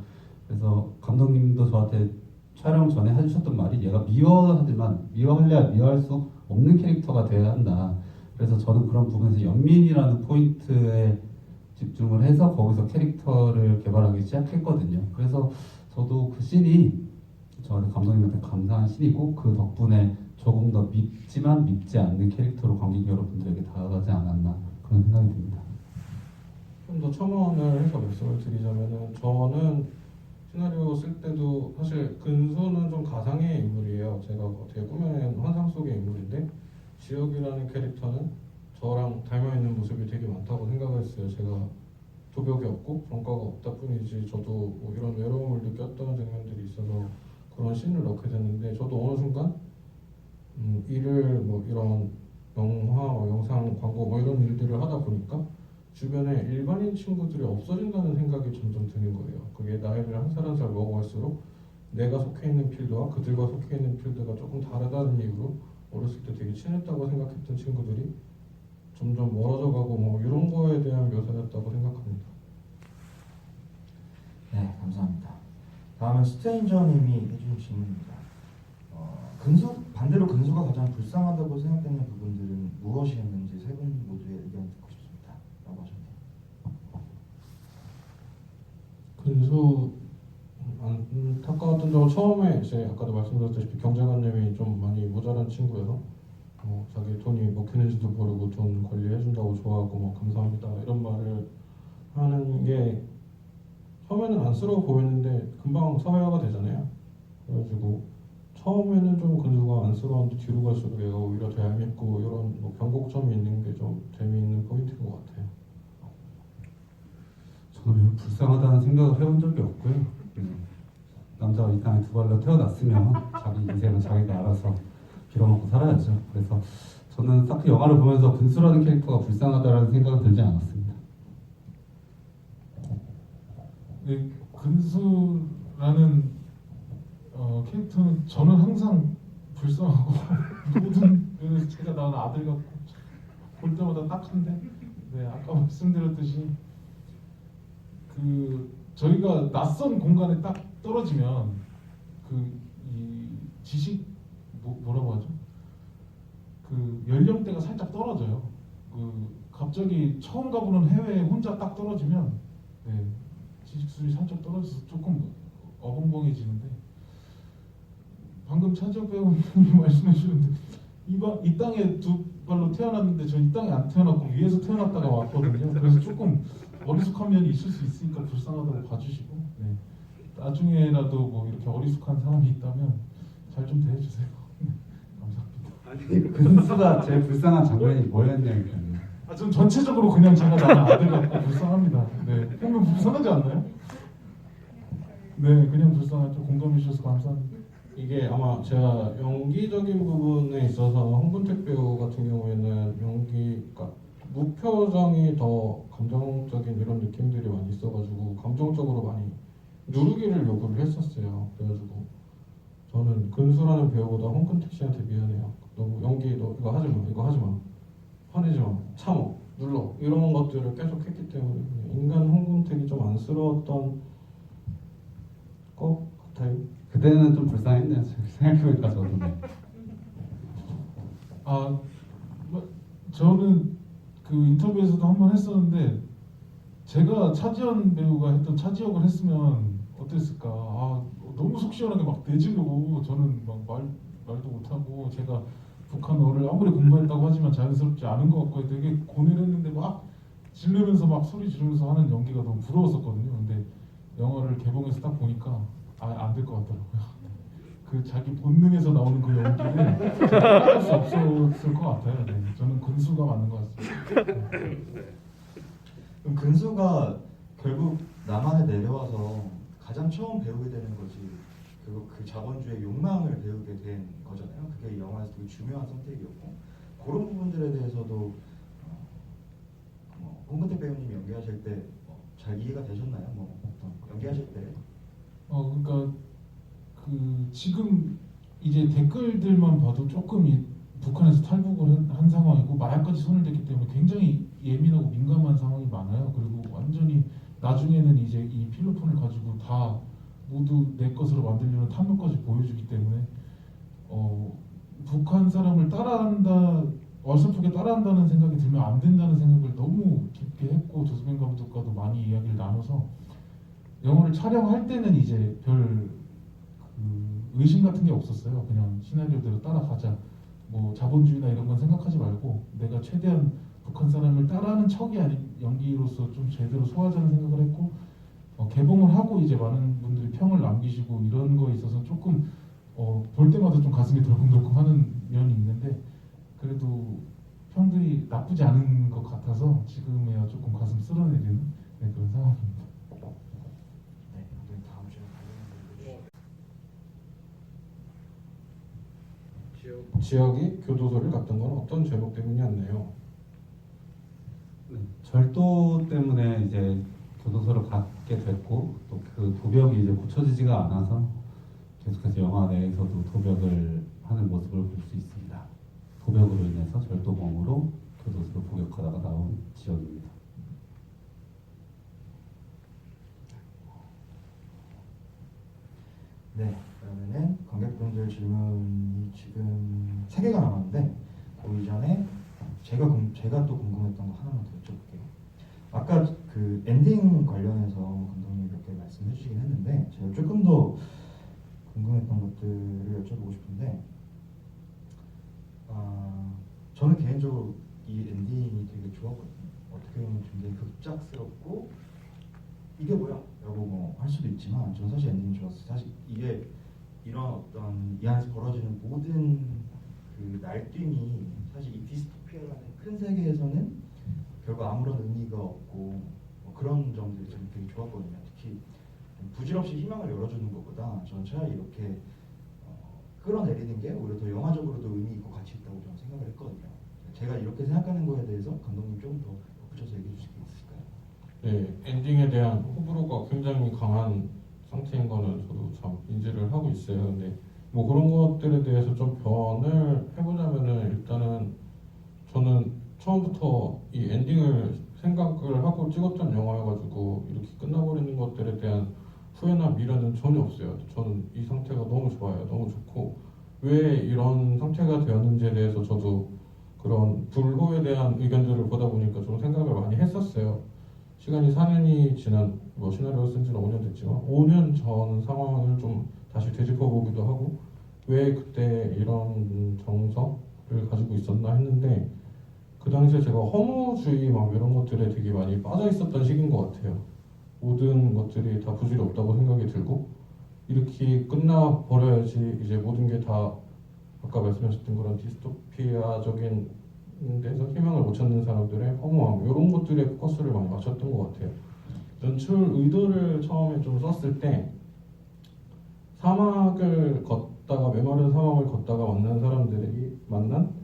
그래서 감독님도 저한테 촬영 전에 해주셨던 말이, 얘가 미워할래야 미워할 수 없는 캐릭터가 돼야 한다. 그래서 저는 그런 부분에서 연민이라는 포인트에 집중을 해서 거기서 캐릭터를 개발하기 시작했거든요. 그래서 저도 그 씬이 저한테 감독님한테 감사한 씬이고, 그 덕분에 조금 더 밉지만 밉지 않는 캐릭터로 관객 여러분들에게 다가가지 않았나, 그런 생각이 듭니다. 좀 더 첨언을 해서 말씀을 드리자면은, 저는 시나리오 쓸 때도 사실 근수는 좀 가상의 인물이에요. 제가 어떻게 꾸며낸 환상 속의 인물인데, 지혁이라는 캐릭터는 저랑 닮아있는 모습이 되게 많다고 생각을 했어요. 제가 도벽이 없고 성과가 없다 뿐이지 저도 뭐 이런 외로움을 느꼈던 장면들이 있어서 그런 씬을 넣게 됐는데 저도 어느 순간 일을 뭐 이런 영화, 영상, 광고 뭐 이런 일들을 하다 보니까 주변에 일반인 친구들이 없어진다는 생각이 점점 드는 거예요. 그게 나이를 한 살 한 살 먹어갈수록 내가 속해 있는 필드와 그들과 속해 있는 필드가 조금 다르다는 이유로 어렸을 때 되게 친했다고 생각했던 친구들이 점점 멀어져가고 뭐 이런 거에 대한 묘사였다고 생각합니다. 네, 감사합니다. 다음은 스트레인저님이 해주신 질문입니다. 반대로 근수가 가장 불쌍하다고 생각되는 부분들은 무엇이었는지 세 분 모두의 의견 듣고 싶습니다. 라고 하셨네요. 근수 안타까웠던 점은 처음에 이제 아까도 말씀드렸다시피 경제관념이 좀 많이 모자란 친구여서 자기 돈이 먹히는지도 모르고 돈 관리해준다고 좋아하고 뭐 감사합니다 이런 말을 하는 게 처음에는 안쓰러워 보였는데 금방 사회화가 되잖아요. 그래가지고 처음에는 좀 근수가 안쓰러웠는데 뒤로 갈수록 얘가 오히려 더 얄밉고 이런 뭐 변곡점이 있는 게 좀 재미있는 포인트인 것 같아요. 저는 불쌍하다는 생각을 해본 적이 없고요. 남자가 이 땅에 두 발로 태어났으면 자기 인생은 자기가 알아서 빌어먹고 살아야죠. 그래서 저는 딱히 영화를 보면서 근수라는 캐릭터가 불쌍하다라는 생각은 들지 않았습니다. 네, 근수라는 캐릭터는 저는 항상 불쌍하고 모든 면에서 제가 낳은 아들 같고 볼 때마다 딱한데 네, 아까 말씀드렸듯이 저희가 낯선 공간에 딱 떨어지면 이 지식 뭐라고 하죠? 연령대가 살짝 떨어져요. 갑자기 처음 가보는 해외에 혼자 딱 떨어지면 네, 지식 수준이 살짝 떨어져서 조금 어벙벙해지는데 방금 차지혁 배우님이 말씀해 주는데 이 땅에 두 발로 태어났는데 저 이 땅에 안 태어났고 위에서 태어났다가 왔거든요. 그래서 조금 어리숙한 면이 있을 수 있으니까 불쌍하다고 봐주시고 네. 나중에라도 뭐 이렇게 어리숙한 사람이 있다면 잘 좀 대해주세요. 네, 감사합니다. 근수가 제일 불쌍한 장면이 뭐였냐니까요. 전 전체적으로 그냥 제가 낳은 아들 같고 불쌍합니다. 네, 보면 불쌍하지 않나요? 네, 그냥 불쌍하죠. 공감해 주셔서 감사합니다. 이게 아마 제가 연기적인 부분에 있어서 홍근택 배우 같은 경우에는 연기가 무표정이 더 감정적인 이런 느낌들이 많이 있어가지고 감정적으로 많이 누르기를 요구를 했었어요. 그래가지고 저는 근수라는 배우보다 홍근택 씨한테 미안해요. 너무 연기 너 이거 하지 마, 이거 하지 마, 화내지 마, 참어, 눌러 이런 것들을 계속 했기 때문에 인간 홍근택이 좀 안쓰러웠던 것 같아요. 그때는 좀 불쌍했네요. 생각해보니까 저도. 저는 인터뷰에서도 한번 했었는데 제가 차지연 배우가 했던 차지혁을 했으면 어땠을까? 너무 속 시원하게 막 내지르고 저는 막 말도 못하고 제가 북한어를 아무리 공부했다고 하지만 자연스럽지 않은 것 같고 되게 고뇌를 했는데 막 지르면서 막 소리 지르면서 하는 연기가 너무 부러웠었거든요. 근데 영화를 개봉해서 딱 보니까 안 될 것 같더라고요. 자기 본능에서 나오는 그 연기를 할 수 없었을 것 같아요. 네. 저는 근수가 맞는 것 같습니다. 그럼 근수가 결국 남한에 내려와서 가장 처음 배우게 되는 것이 그 자본주의 욕망을 배우게 된 거잖아요. 그게 이 영화에서 되게 중요한 선택이었고 그런 부분들에 대해서도 홍근택 배우님이 연기하실 때 잘 이해가 되셨나요? 연기하실 때? 그러니까 지금 이제 댓글들만 봐도 조금 북한에서 탈북을 한 상황이고 마약까지 손을 댔기 때문에 굉장히 예민하고 민감한 상황이 많아요. 그리고 완전히 나중에는 이제 이 필로폰을 가지고 다 모두 내 것으로 만들려는 탐욕까지 보여주기 때문에 북한 사람을 어설프게 따라한다는 생각이 들면 안 된다는 생각을 너무 깊게 했고 조수빈 감독과도 많이 이야기를 나눠서 영화를 촬영할 때는 이제 별 의심 같은 게 없었어요. 그냥 시나리오대로 따라가자. 뭐 자본주의나 이런 건 생각하지 말고 내가 최대한 북한 사람을 따라하는 척이 아닌 연기로서 좀 제대로 소화하자는 생각을 했고 개봉을 하고 이제 많은 분들이 평을 남기시고 이런 거에 있어서 조금 볼 때마다 좀 가슴이 덜컹덜컹하는 면이 있는데 그래도 평들이 나쁘지 않은 것 같아서 지금에야 조금 가슴 쓸어내리는 네, 그런 상황입니다. 네, 그럼 다음 질문 지역이 교도소를 갔던 건 어떤 제목 때문이었나요? 네, 절도 때문에 이제 교도소를 가게 됐고 또 그 도벽이 이제 고쳐지지가 않아서 계속해서 영화 내에서도 도벽을 하는 모습을 볼 수 있습니다. 도벽으로 인해서 절도범으로 교도소를 복역하다가 나온 지역입니다. 네, 그러면은 관객분들 질문이 지금 3개가 남았는데 그 이전에 제가 또 궁금했던 거 하나만 더 여쭤볼게요. 아까 그 엔딩 관련해서 감독님이 몇 개 말씀해 주시긴 했는데 제가 조금 더 궁금했던 것들을 여쭤보고 싶은데 저는 개인적으로 이 엔딩이 되게 좋았거든요. 어떻게 보면 굉장히 급작스럽고 이게 뭐야? 라고 뭐 할 수도 있지만 저는 사실 엔딩이 좋았어요. 사실 이게 이런 어떤 이 안에서 벌어지는 모든 그 날뛰기 사실 이 디스토피아라는 큰 세계에서는 결국 아무런 의미가 없고 뭐 그런 점들이 저는 되게 좋았거든요. 특히 부질없이 희망을 열어주는 것보다 저는 차라리 이렇게 끌어내리는 게 오히려 더 영화적으로도 의미 있고 가치 있다고 저는 생각을 했거든요. 제가 이렇게 생각하는 거에 대해서 감독님 조금 더 덧붙여서 얘기해 주실 게 있을까요? 네, 엔딩에 대한 호불호가 굉장히 강한 상태인 거는 저도 참 인지를 하고 있어요. 근데 뭐 그런 것들에 대해서 좀 변을 해보자면은 일단은 저는 처음부터 이 엔딩을 생각을 하고 찍었던 영화여가지고 이렇게 끝나버리는 것들에 대한 후회나 미련은 전혀 없어요. 저는 이 상태가 너무 좋아요. 너무 좋고 왜 이런 상태가 되었는지에 대해서 저도 그런 불호에 대한 의견들을 보다 보니까 좀 생각을 많이 했었어요. 시간이 4년이 지난 뭐 시나리오 쓴 지는 5년 됐지만 5년 전 상황을 좀 다시 되짚어 보기도 하고 왜 그때 이런 정서를 가지고 있었나 했는데 그 당시에 제가 허무주의 막 이런 것들에 되게 많이 빠져 있었던 시기인 것 같아요. 모든 것들이 다 부질이 없다고 생각이 들고 이렇게 끝나 버려야지 이제 모든 게 다 아까 말씀하셨던 그런 디스토피아적인 데서 희망을 못 찾는 사람들의 허무함 이런 것들에 포커스를 많이 맞췄던 것 같아요. 연출 의도를 처음에 좀 썼을 때 사막을 걷다가 메마른 사막을 걷다가 만난 사람들이 만난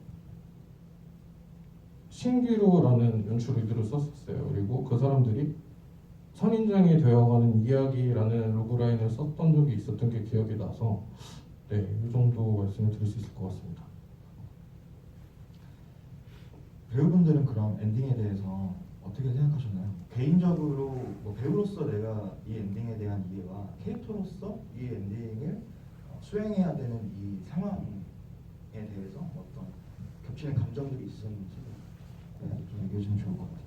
신기루라는 연출 의도를 썼었어요. 그리고 그 사람들이 선인장이 되어가는 이야기라는 로그라인을 썼던 적이 있었던 게 기억이 나서 네, 이 정도 말씀을 드릴 수 있을 것 같습니다. 배우분들은 그럼 엔딩에 대해서 어떻게 생각하셨나요? 개인적으로 뭐 배우로서 내가 이 엔딩에 대한 이해와 캐릭터로서 이 엔딩을 수행해야 되는 이 상황에 대해서 어떤 겹치는 감정들이 있었는지 좀 얘기해 주면 좋을 것 같아요.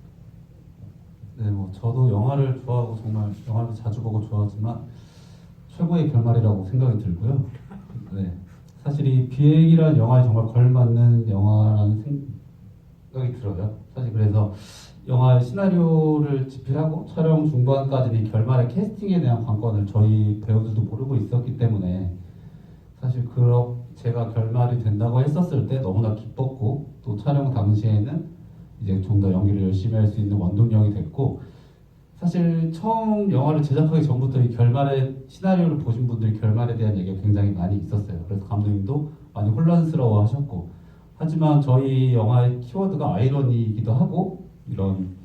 네, 뭐 저도 영화를 좋아하고 정말 영화를 자주 보고 좋아하지만 최고의 결말이라고 생각이 들고요. 네, 사실 이 비행이라는 영화에 정말 걸맞는 영화라는 생각이 들어요. 사실 그래서 영화의 시나리오를 집필하고 촬영 중반까지 이 결말의 캐스팅에 대한 관건을 저희 배우들도 모르고 있었기 때문에 사실 제가 결말이 된다고 했었을 때 너무나 기뻤고 또 촬영 당시에는 이제 좀 더 연기를 열심히 할 수 있는 원동력이 됐고 사실 처음 영화를 제작하기 전부터 이 결말의 시나리오를 보신 분들이 결말에 대한 얘기가 굉장히 많이 있었어요. 그래서 감독님도 많이 혼란스러워 하셨고 하지만 저희 영화의 키워드가 아이러니이기도 하고 이런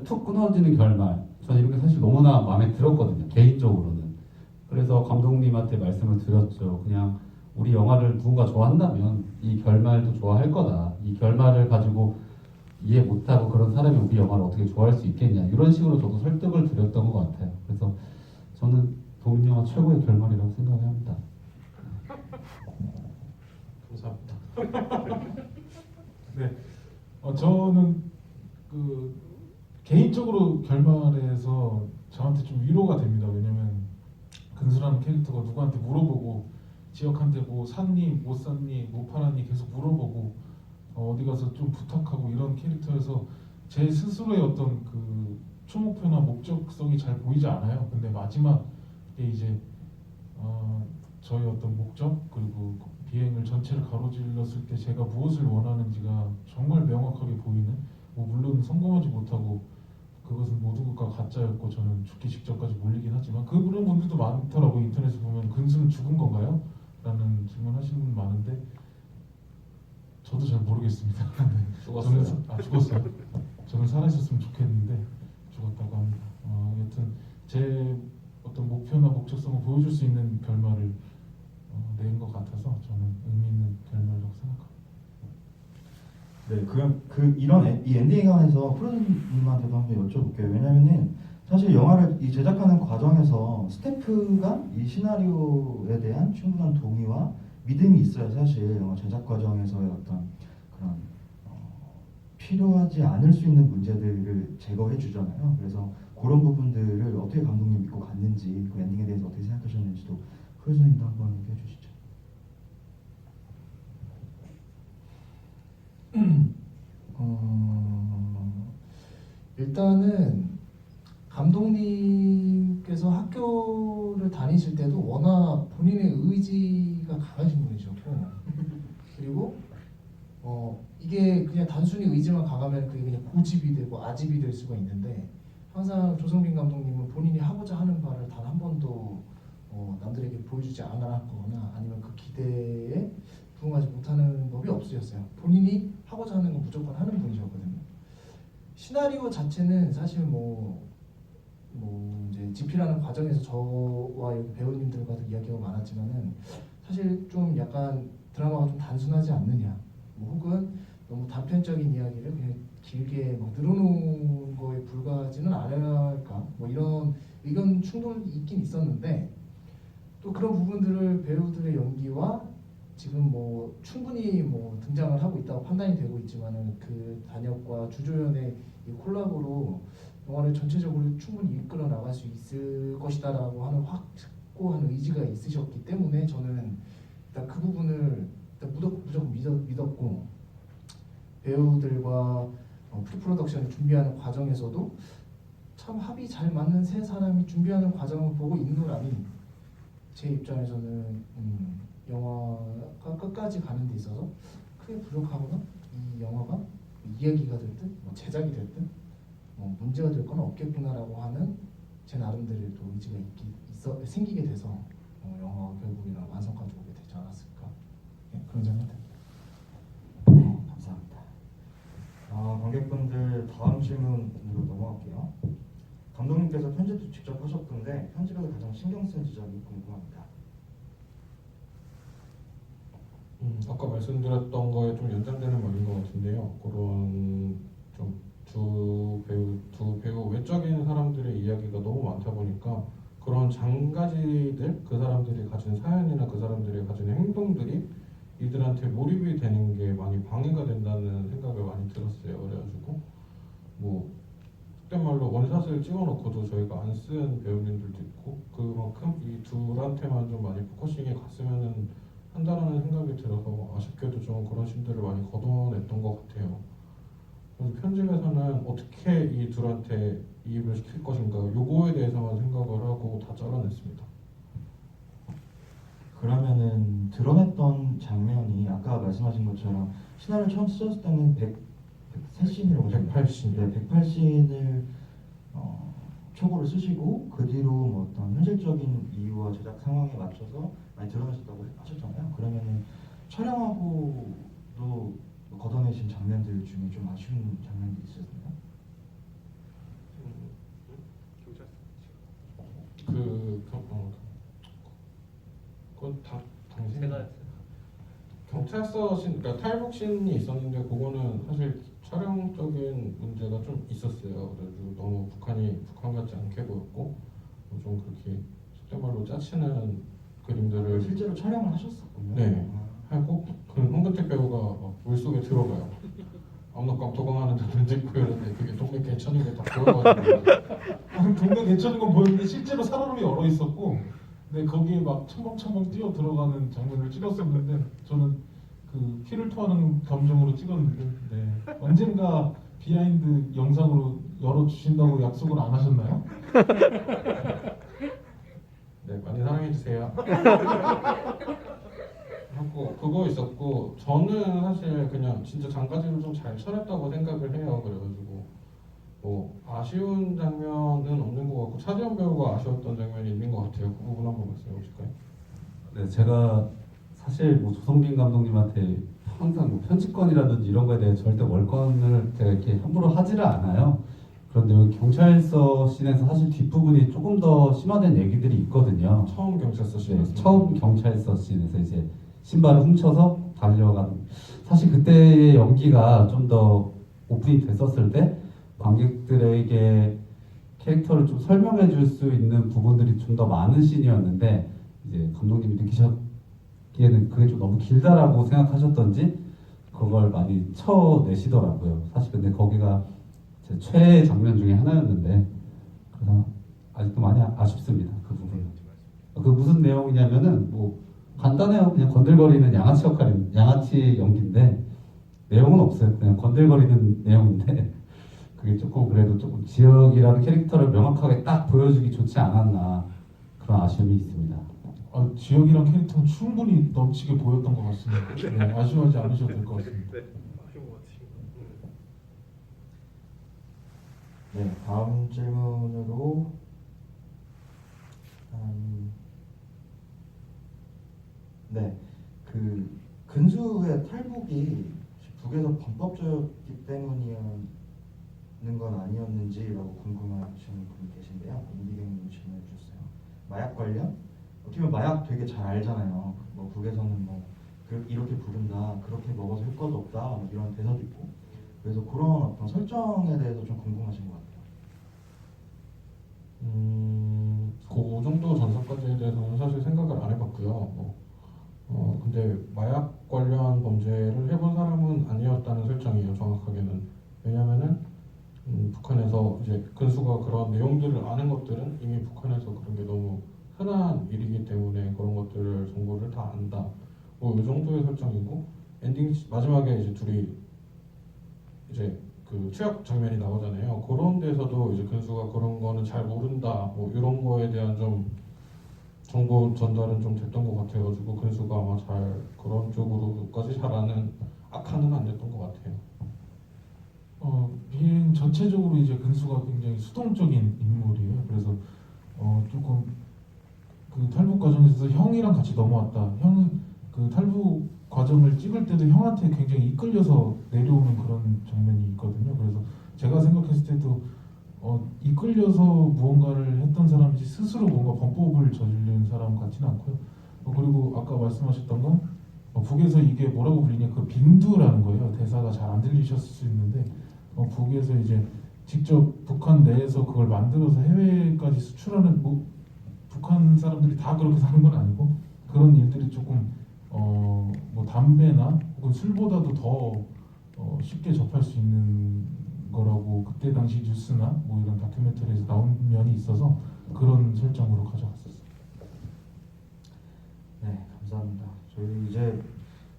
툭 끊어지는 결말 저는 이런 게 사실 너무나 마음에 들었거든요. 개인적으로는. 그래서 감독님한테 말씀을 드렸죠. 그냥 우리 영화를 누군가 좋아한다면 이 결말도 좋아할 거다. 이 결말을 가지고 이해 못하고 그런 사람이 우리 영화를 어떻게 좋아할 수 있겠냐. 이런 식으로 저도 설득을 드렸던 것 같아요. 그래서 저는 도민 영화 최고의 결말이라고 생각합니다. 감사합니다. 네, 저는 그 개인적으로 결말에서 저한테 좀 위로가 됩니다. 왜냐면 근수라는 캐릭터가 누구한테 물어보고 지역한테 뭐 샀니 못 샀니 못 팔았니 계속 물어보고 어디 가서 좀 부탁하고 이런 캐릭터여서 제 스스로의 어떤 그 추목표나 목적성이 잘 보이지 않아요. 근데 마지막에 이제 저의 어떤 목적 그리고 비행을 전체를 가로질렀을 때 제가 무엇을 원하는지가 정말 명확하게 보이는 뭐 물론 성공하지 못하고 그것은 모두가 가짜였고 저는 죽기 직전까지 몰리긴 하지만 그런 분들도 많더라고요. 인터넷에 보면 근수는 죽은 건가요? 라는 질문하시는 분 많은데 저도 잘 모르겠습니다. 네. 죽었어요. 죽었어요. 저는 살아있었으면 좋겠는데 죽었다고 합니다. 여튼 제 어떤 목표나 목적성을 보여줄 수 있는 결말을 낸 것 같아서 저는 의미 있는 결말이라고 생각합니다. 네, 그럼 이 엔딩에 관해서 프로듀서님한테도 한번 여쭤볼게요. 왜냐면은 사실 영화를 이 제작하는 과정에서 스태프가 이 시나리오에 대한 충분한 동의와 믿음이 있어야 사실 영화 제작 과정에서의 어떤 그런 필요하지 않을 수 있는 문제들을 제거해 주잖아요. 그래서 그런 부분들을 어떻게 감독님 믿고 갔는지 그 엔딩에 대해서 어떻게 생각하셨는지도 프로듀서님도 한번 얘기해 주시죠. 일단은 감독님께서 학교를 다니실 때도 워낙 본인의 의지가 강하신 분이셨고 그리고 이게 그냥 단순히 의지만 강하면 그게 그냥 고집이 되고 아집이 될 수가 있는데 항상 조성빈 감독님은 본인이 하고자 하는 바를 단 한 번도 남들에게 보여주지 않았거나 아니면 그 기대에 부응하지 못하는 법이 없으셨어요. 본인이 하고자 하는 건 무조건 하는 분이셨거든요. 시나리오 자체는 사실 이제 집필하는 과정에서 저와 여기 배우님들과도 이야기가 많았지만은 사실 좀 약간 드라마가 좀 단순하지 않느냐, 혹은 너무 단편적인 이야기를 그냥 길게 막 늘어놓은 거에 불과하지는 않을까, 이런 의견 충돌이 있긴 있었는데 또 그런 부분들을 배우들의 연기와 지금 충분히 등장을 하고 있다고 판단이 되고 있지만은 그 단역과 주조연의 이 콜라보로 영화를 전체적으로 충분히 이끌어 나갈 수 있을 것이다라고 하는 확고한 의지가 있으셨기 때문에 저는 일단 그 부분을 일단 무조건 믿었고 배우들과 프리프로덕션을 준비하는 과정에서도 참 합이 잘 맞는 세 사람이 준비하는 과정을 보고 있노라니 제 입장에서는 영화가 끝까지 가는 데 있어서 크게 부족하거나 이 영화가 이야기가 됐든 제작이 됐든 문제가 될 건 없겠구나라고 하는 제 나름대로의 또 의지가 생기게 돼서 영화가 결국에는 완성까지 오게 되지 않았을까, 그런 생각이 듭니다. 네, 감사합니다. 관객분들 다음 질문으로 넘어갈게요. 감독님께서 편집도 직접 하셨던데 편집에서 가장 신경 쓴 지점이 궁금합니다. 아까 말씀드렸던 거에 좀 연장되는 말인 것 같은데요. 그런 좀 두 배우 외적인 사람들의 이야기가 너무 많다 보니까 그런 장가지들, 그 사람들이 가진 사연이나 그 사람들이 가진 행동들이 이들한테 몰입이 되는 게 많이 방해가 된다는 생각을 많이 들었어요. 그래가지고 속된 말로 원샷을 찍어놓고도 저희가 안 쓴 배우님들도 있고 그만큼 이 둘한테만 좀 많이 포커싱이 갔으면 한다라는 생각이 들어서 아쉽게도 좀 그런 씬들을 많이 걷어냈던 것 같아요. 그래서 편집에서는 어떻게 이 둘한테 이입을 시킬 것인가 요거에 대해서만 생각을 하고 다 잘라냈습니다. 그러면은 드러냈던 장면이 아까 말씀하신 것처럼 시나리오 처음 쓰셨을 때는 103씬이라고 108씬. 네, 108씬을 초고를 쓰시고 그 뒤로 어떤 현실적인 이유와 제작 상황에 맞춰서 많이 드러내셨다고 하셨잖아요. 그러면은 촬영하고도 걷어내신 장면들 중에 좀 아쉬운 장면도 있으셨나요? 그건 당신 경찰서 씬, 그러니까 탈북 씬이 있었는데 그거는 사실 촬영적인 문제가 좀 있었어요. 그래가지고 너무 북한 같지 않게 보였고 좀 그렇게 속된 말로 짜치는 그림들을 실제로 촬영을 하셨었군요. 네. 하고 그 홍근택 배우가 막 물속에 들어가요. 압록강 도강하는 장면 찍고 이러는데 그게 동네 개천인 게 다 보여가지고 동네 개천인 건 보였는데 실제로 사람이 얼어 있었고, 근데 거기에 막 첨벙첨벙 뛰어 들어가는 장면을 찍었었는데 저는 그 피를 토하는 감정으로 찍었는데 언젠가 비하인드 영상으로 열어주신다고 약속을 안 하셨나요? 네, 많이 사랑해주세요. 하고 그거 있었고 저는 사실 그냥 진짜 장가지를 좀 잘 쳐냈다고 생각을 해요. 그래가지고 뭐 아쉬운 장면은 없는 것 같고 차지현 배우가 아쉬웠던 장면이 있는 것 같아요. 그 부분 한번 말씀해 주실까요? 네, 제가 사실 뭐 조성빈 감독님한테 항상 뭐 편집권이라든지 이런 거에 대해 절대 월권을 제가 이렇게 함부로 하지를 않아요. 그런데 여기 경찰서 씬에서 사실 뒷부분이 조금 더 심화된 얘기들이 있거든요. 처음 경찰서 네, 씬이었습니다. 처음 경찰서 씬에서 이제 신발을 훔쳐서 달려간 사실 그때의 연기가 좀 더 오픈이 됐었을 때 관객들에게 캐릭터를 좀 설명해 줄 수 있는 부분들이 좀 더 많은 씬이었는데 이제 감독님이 느끼셨기에는 그게 좀 너무 길다라고 생각하셨던지 그걸 많이 쳐내시더라고요. 사실 근데 거기가 제 최애 장면 중에 하나였는데 그래서 아직도 많이 아쉽습니다. 그 부분. 그 무슨 내용이냐면은 뭐 간단해요. 그냥 건들거리는 양아치 역할인 양아치 연기인데 내용은 없어요. 그냥 건들거리는 내용인데 그게 조금 그래도 조금 지역이라는 캐릭터를 명확하게 딱 보여주기 좋지 않았나 그런 아쉬움이 있습니다. 지역이랑 캐릭터는 충분히 넘치게 보였던 것 같습니다. 네, 아쉬워하지 않으셔도 될 것 같습니다. 네, 다음 질문으로 네, 그 근수의 탈북이 북에서 범법적이기 때문이었는 건 아니었는지라고 궁금하시는 분이 계신데요. 임비경님 질문해 주셨어요. 마약 관련? 어떻게 보면 마약 되게 잘 알잖아요. 뭐 북에서는 뭐 이렇게 부른다, 그렇게 먹어서 효과도 없다, 뭐 이런 대사도 있고. 그래서 그런 어떤 설정에 대해서 좀 궁금하신 것 같아요. 그 정도 전사까지에 대해서는 사실 생각을 안 해봤고요. 근데 마약 관련 범죄를 해본 사람은 아니었다는 설정이에요. 정확하게는. 왜냐면은 북한에서 이제 근수가 그런 내용들을 아는 것들은 이미 북한에서 그런 게 너무 흔한 일이기 때문에 그런 것들을 정보를 다 안다. 뭐 이 정도의 설정이고 엔딩 마지막에 이제 둘이 이제 그 취약 장면이 나오잖아요. 그런 데서도 이제 근수가 그런 거는 잘 모른다. 뭐 이런 거에 대한 좀 정보 전달은 좀 됐던 것 같아가지고 근수가 아마 잘 그런 쪽으로까지 잘하는 악한은 안 됐던 것 같아요. 비행 전체적으로 이제 근수가 굉장히 수동적인 인물이에요. 그래서 조금 그 탈북 과정에서 형이랑 같이 넘어왔다. 형은 그 탈북 과정을 찍을 때도 형한테 굉장히 이끌려서 내려오는 그런 장면이 있거든요. 그래서 제가 생각했을 때도 이끌려서 무언가를 했던 사람이지 스스로 뭔가 범법을 저지른 사람 같지는 않고요. 그리고 아까 말씀하셨던 건 북에서 이게 뭐라고 불리냐 그 빙두라는 거예요. 대사가 잘 안 들리셨을 수 있는데 북에서 이제 직접 북한 내에서 그걸 만들어서 해외까지 수출하는 뭐 북한 사람들이 다 그렇게 사는 건 아니고 그런 일들이 조금 뭐 담배나 혹은 술보다도 더 쉽게 접할 수 있는 거라고 그때 당시 뉴스나 뭐 이런 다큐멘터리에서 나온 면이 있어서 그런 설정으로 가져갔었어요. 네, 감사합니다. 저희 이제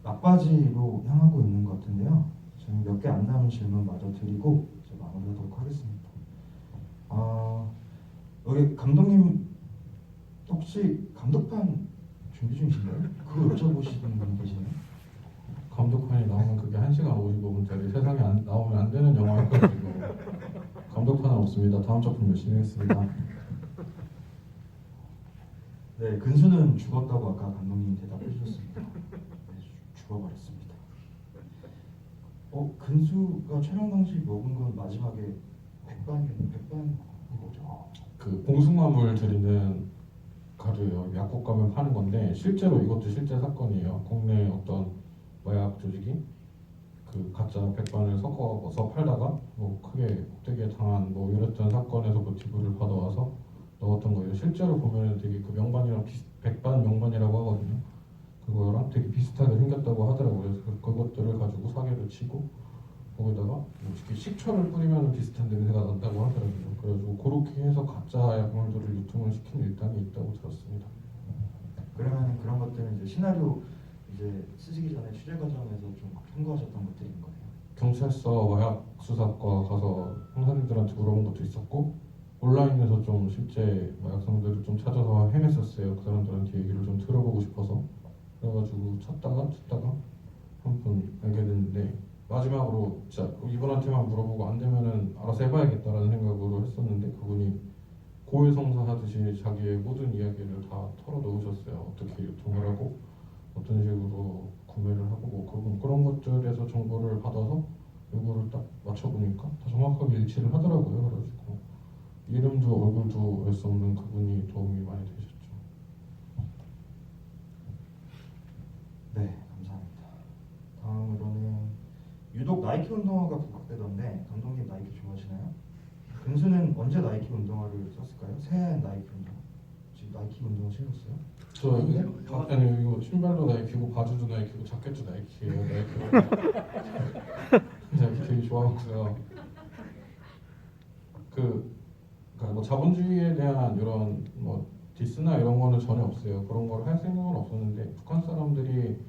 막바지로 향하고 있는 것 같은데요. 저는 몇 개 안 남은 질문 마저 드리고 이제 마무리하도록 하겠습니다. 여기 감독님 혹시 감독판 준비 중이신가요? 그거 여쭤보시는 분 계시나요? 감독판이 나오면 그게 1시간 55분짜리 세상에 나오면 안 되는 영화여가지고 감독판은 없습니다. 다음 작품 열심히 하겠습니다. 네, 근수는 죽었다고 아까 감독님이 대답해 주셨습니다. 네, 죽어버렸습니다. 근수가 촬영 당시 먹은 건 마지막에 백반이 뭐죠? 그 봉숭아물 들이는 가루예요. 약국 가면 파는 건데 실제로 이것도 실제 사건이에요. 국내 어떤 마약 조직이 그 가짜 백반을 섞어서 팔다가 뭐 크게 폭대기에 당한 뭐 이랬던 사건에서 모티브를 받아와서 넣었던 거예요. 실제로 보면 되게 그 명반이랑 백반 명반이라고 하거든요. 그거랑 되게 비슷하게 생겼다고 하더라고요. 그래서 그것들을 가지고 사기를 치고 거기다가 뭐 이렇게 식초를 뿌리면 비슷한 냄새가 난다고 하더라고요. 그래가지고 그렇게 해서 가짜 약물들을 유통을 시킨 일당이 있다고 들었습니다. 그러면 그런 것들은 이제 시나리오 이제 쓰시기 전에 취재 과정에서 좀 참고하셨던 것들인 거예요. 경찰서 마약 수사과 가서 형사님들한테 물어본 것도 있었고 온라인에서 좀 실제 마약상들을 좀 찾아서 헤맸었어요. 그 사람들한테 얘기를 좀 들어보고 싶어서 그래가지고 찾다가 한 분 알게 됐는데 마지막으로 진짜 이분한테만 물어보고 안 되면은 알아서 해봐야겠다라는 생각으로 했었는데 그분이 고해성사하듯이 자기의 모든 이야기를 다 털어놓으셨어요. 어떻게 유통을 하고 어떤 식으로 구매를 하고 뭐 그런 것들에서 정보를 받아서 이거를 딱 맞춰보니까 다 정확하게 일치를 하더라고요. 그래가지고 이름도 얼굴도 알 수 없는 그분이 도움이 많이 되셨죠. 네, 감사합니다. 다음으로는 유독 나이키 운동화가 부각되던데 감독님 나이키 좋아하시나요? 근수는 언제 나이키 운동화를 썼을까요? 새해 나이키 운동화. 지금 나이키 운동화 신었어요? 아니 이거 신발도 나이키고 바지도 나이키고 자켓도 나이키예요. 나이키 되게 좋아하고요. 그러니까 뭐 자본주의에 대한 이런 뭐 디스나 이런 거는 전혀 없어요. 그런 걸 할 생각은 없었는데 북한 사람들이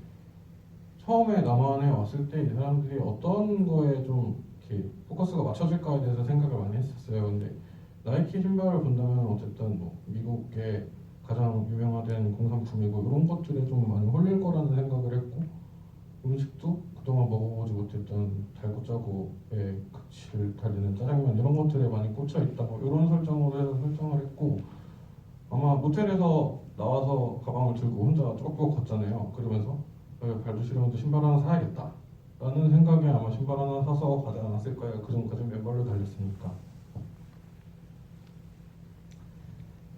처음에 남한에 왔을 때 이 사람들이 어떤 거에 좀 이렇게 포커스가 맞춰질까에 대해서 생각을 많이 했었어요. 근데 나이키 신발을 본다면 어쨌든 뭐 미국의 가장 유명화된 공산품이고 이런 것들에 좀 많이 홀릴 거라는 생각을 했고 음식도 그동안 먹어보지 못했던 달고 짜고의 극치를 달리는 짜장면 이런 것들에 많이 꽂혀 있다 뭐 이런 설정으로 해서 설정을 했고 아마 모텔에서 나와서 가방을 들고 혼자 쭉 걷잖아요. 그러면서 발도 시려운데 신발 하나 사야겠다 라는 생각에 아마 신발 하나 사서 가지 않았을 거예요. 그 전까지 맨발로 달렸으니까.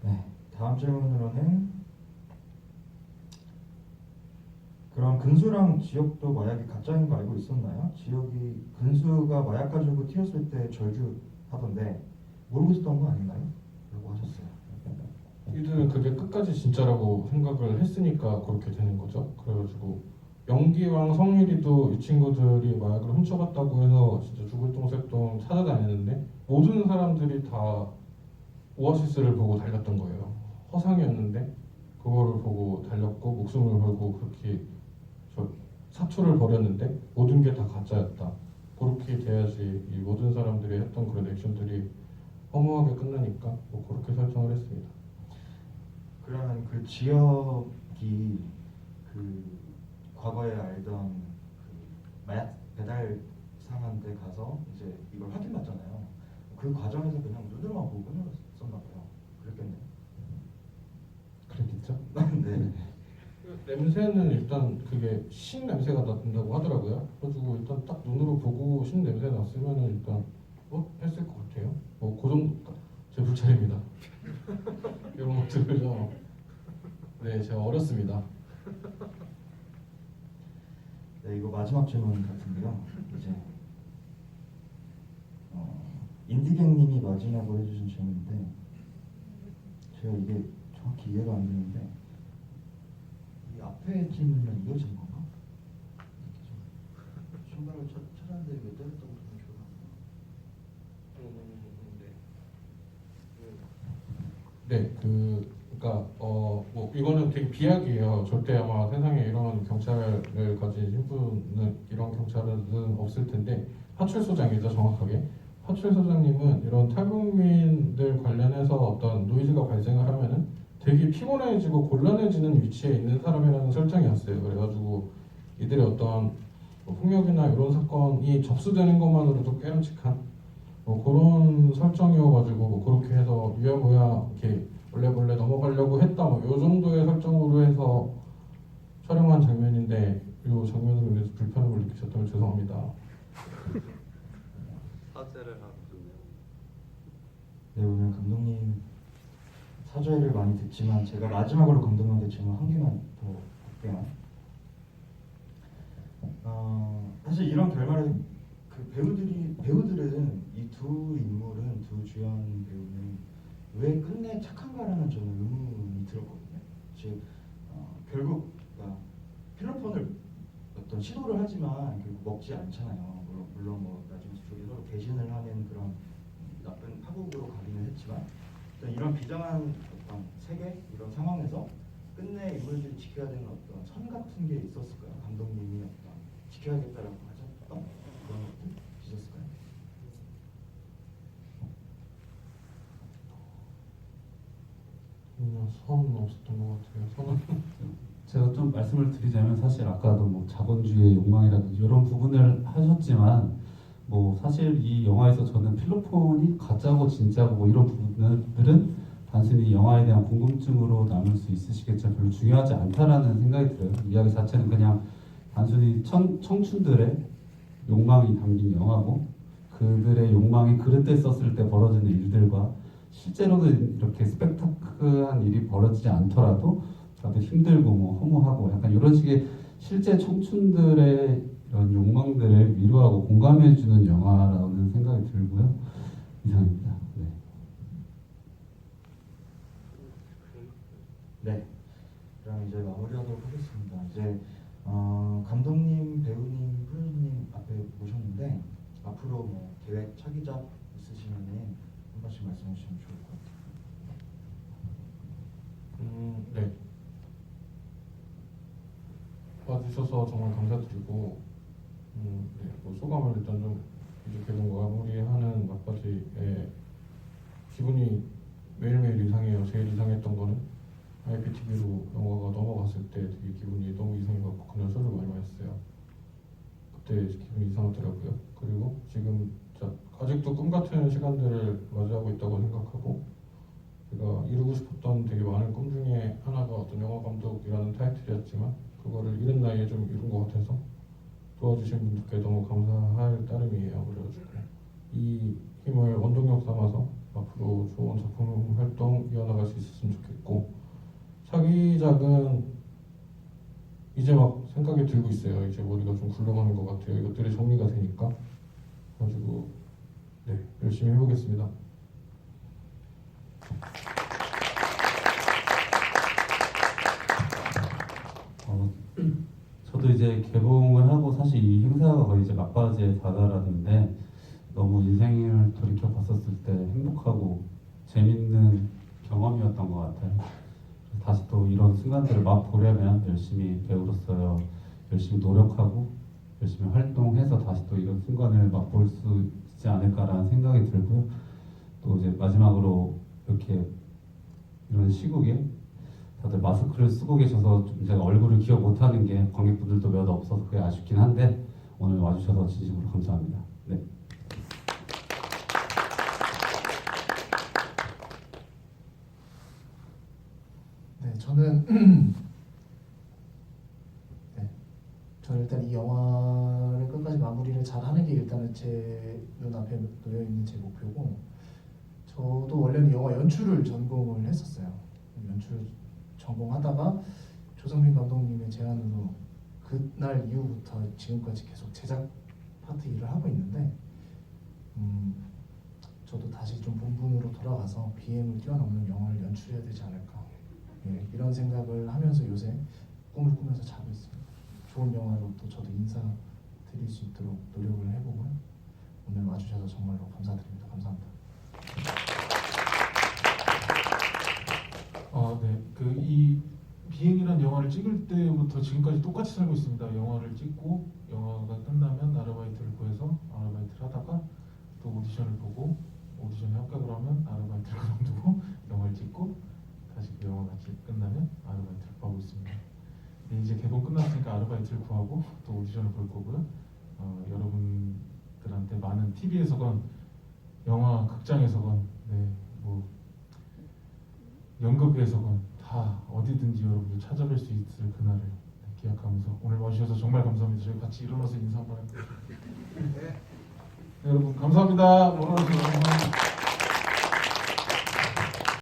네, 다음 질문으로는 그럼 근수랑 지역도 마약이 가짜인 거 알고 있었나요? 지역이 근수가 마약 가지고 튀었을 때 절규하던데 모르고 있었던 거 아닌가요? 라고 하셨어요. 이들은 그게 끝까지 진짜라고 생각을 했으니까 그렇게 되는 거죠. 그래가지고 영기왕 성일이도 이 친구들이 마약을 훔쳐갔다고 해서 진짜 죽을 똥살똥 찾아다녔는데 모든 사람들이 다 오아시스를 보고 달렸던 거예요. 허상이었는데 그거를 보고 달렸고 목숨을 걸고 그렇게 사초를 벌였는데 모든 게 다 가짜였다. 그렇게 돼야지 이 모든 사람들이 했던 그런 액션들이 허무하게 끝나니까 뭐 그렇게 설정을 했습니다. 그러면 그 지역이 그 과거에 알던 그 마약 배달 상한테 가서 이제 이걸 확인받잖아요. 그 과정에서 그냥 눈으로만 보고 끝났었나 봐요. 그랬겠네요. 그랬겠죠? 네. 냄새는 일단 그게 신 냄새가 난다고 하더라고요. 그래가지고 일단 딱 눈으로 보고 신 냄새 났으면은 일단 했을 것 같아요. 뭐 그 정도 제 불찰입니다. 이런 것들을 네 제가 어렸습니다. 네, 이거 마지막 질문 같은데요. 이제 인디갱님이 마지막으로 해주신 질문인데 제가 이게 정확히 이해가 안 되는데 이 앞에 질문이랑 이어진 건가? 이렇게 좀 신발을 찾았는데 왜 때렸다고 저는 기억이 안 나요. 네, 그러니까 뭐 이거는 되게 비약이에요. 절대 아마 세상에 이런 경찰을 가진 신분은 이런 경찰은 없을 텐데 파출소장이죠, 정확하게. 파출소장님은 이런 탈북민들 관련해서 어떤 노이즈가 발생을 하면은 되게 피곤해지고 곤란해지는 위치에 있는 사람이라는 설정이었어요. 그래가지고 이들의 어떤 뭐 폭력이나 이런 사건이 접수되는 것만으로도 깨름칙한 뭐 그런 설정이어가지고 뭐 그렇게 해서 유야무야 이렇게 원래 넘어가려고 했다 뭐 요 정도의 설정으로 해서 촬영한 장면인데 이 장면으로 인해서 불편함을 느끼셨다면 죄송합니다. 사죄를 하고 싶네요. 네, 오늘 감독님 사죄를 많이 듣지만 제가 마지막으로 감독님한테 질문 한 개만 더 할게요. 사실 이런 결말은 그 배우들은 이 두 인물은 두 주연 배우는 왜 끝내 착한가라는 저는 의문이 들었거든요. 즉 결국 그러니까 필로폰을 어떤 시도를 하지만 결국 먹지 않잖아요. 물론 뭐 나중에 둘이 서로 배신을 하는 그런 나쁜 파국으로 가기는 했지만 이런 비장한 어떤 세계 이런 상황에서 끝내 인물들이 지켜야 되는 어떤 선 같은 게 있었을까요? 감독님이 어떤 지켜야겠다라고 하셨던 그런 것들 있었을까요? 그냥 선은 없었던 것 같아요. 선은 제가 좀 말씀을 드리자면 사실 아까도 뭐 자본주의의 욕망이라든지 이런 부분을 하셨지만 뭐 사실 이 영화에서 저는 필로폰이 가짜고 진짜고 뭐 이런 부분들은 단순히 영화에 대한 궁금증으로 남을 수 있으시겠지만 별로 중요하지 않다라는 생각이 들어요. 이야기 자체는 그냥 단순히 청춘들의 욕망이 담긴 영화고 그들의 욕망이 그릇돼 썼을 때 벌어지는 일들과 실제로는 이렇게 스펙타클한 일이 벌어지지 않더라도 다들 힘들고 뭐 허무하고 약간 이런 식의 실제 청춘들의 이런 욕망들을 위로하고 공감해주는 영화라는 생각이 들고요. 이상입니다. 네. 네. 그럼 이제 마무리하도록 하겠습니다. 이제 감독님, 배우님, 프로님 앞에 모셨는데 앞으로 뭐 계획, 차기작 있으시면은 한 번씩 말씀해 주시면 좋을 것 같아요. 네. 와주셔서 정말 감사드리고, 네, 뭐 소감을 일단 좀 이제 개봉과 마무리하는 막바지에 기분이 매일매일 이상해요. 제일 이상했던 거는 IPTV로 영화가 넘어갔을 때 되게 기분이 너무 이상해갖고 그날 술을 많이 마셨어요. 그때 기분이 이상하더라고요. 그리고 지금 아직도 꿈 같은 시간들을 맞이하고 있다고 생각하고 제가 이루고 싶었던 되게 많은 꿈 중에 하나가 어떤 영화 감독이라는 타이틀이었지만 그거를 이른 나이에 좀 이룬 것 같아서 도와주신 분들께 너무 감사할 따름이에요. 그래가지고 이 힘을 원동력 삼아서 앞으로 좋은 작품 활동 이어나갈 수 있었으면 좋겠고 차기작은 이제 막 생각이 들고 있어요. 이제 머리가 좀 굴러가는 것 같아요. 이것들이 정리가 되니까 가지고 네 열심히 해보겠습니다. 저도 이제 개봉을 하고 사실 이 행사가 거의 이제 막바지에 다다랐는데 너무 인생을 돌이켜 봤었을 때 행복하고 재밌는 경험이었던 것 같아요. 그래서 다시 또 이런 순간들을 맛보려면 열심히 배우로서 열심히 노력하고 열심히 활동해서 다시 또 이런 순간을 맛볼 수 있지 않을까라는 생각이 들고요. 또 이제 마지막으로 이렇게 이런 시국에 다들 마스크를 쓰고 계셔서 좀 제가 얼굴을 기억 못하는 게 관객분들도 몇 없어서 그게 아쉽긴 한데 오늘 와주셔서 진심으로 감사합니다. 네. 네, 저는 네, 저는 일단 이 영화를 끝까지 마무리를 잘 하는 게 일단은 제 눈앞에 놓여 있는 제 목표고, 저도 원래는 영화 연출을 전공을 했었어요. 연출 전공하다가 조성민 감독님의 제안으로 그날 이후부터 지금까지 계속 제작 파트 일을 하고 있는데, 저도 다시 좀 본분으로 돌아가서 비행을 뛰어넘는 영화를 연출해야 되지 않을까, 예, 이런 생각을 하면서 요새 꿈을 꾸면서 자고 있습니다. 좋은 영화로 또 저도 인사드릴 수 있도록 노력을 해보고요. 오늘 와주셔서 정말로 감사드립니다. 감사합니다. 네. 이 비행이라는 영화를 찍을 때부터 지금까지 똑같이 살고 있습니다. 영화를 찍고 영화가 끝나면 아르바이트를 구해서 아르바이트를 하다가 또 오디션을 보고 오디션에 합격을 하면 아르바이트를 그만두고 영화를 찍고 다시 그 영화가 끝나면 아르바이트를 구하고 있습니다. 네, 이제 개봉 끝났으니까 아르바이트를 구하고 또 오디션을 볼 거고요. 여러분들한테 많은 TV에서건 영화 극장에서건 뭐 연극에서건 다 어디든지 여러분들 찾아뵐 수 있을 그날을 기약하면서 오늘 와주셔서 정말 감사합니다. 저희 같이 일어나서 인사 한번 할게요. 네. 여러분 감사합니다. 오늘 와주셔서 감사합니다.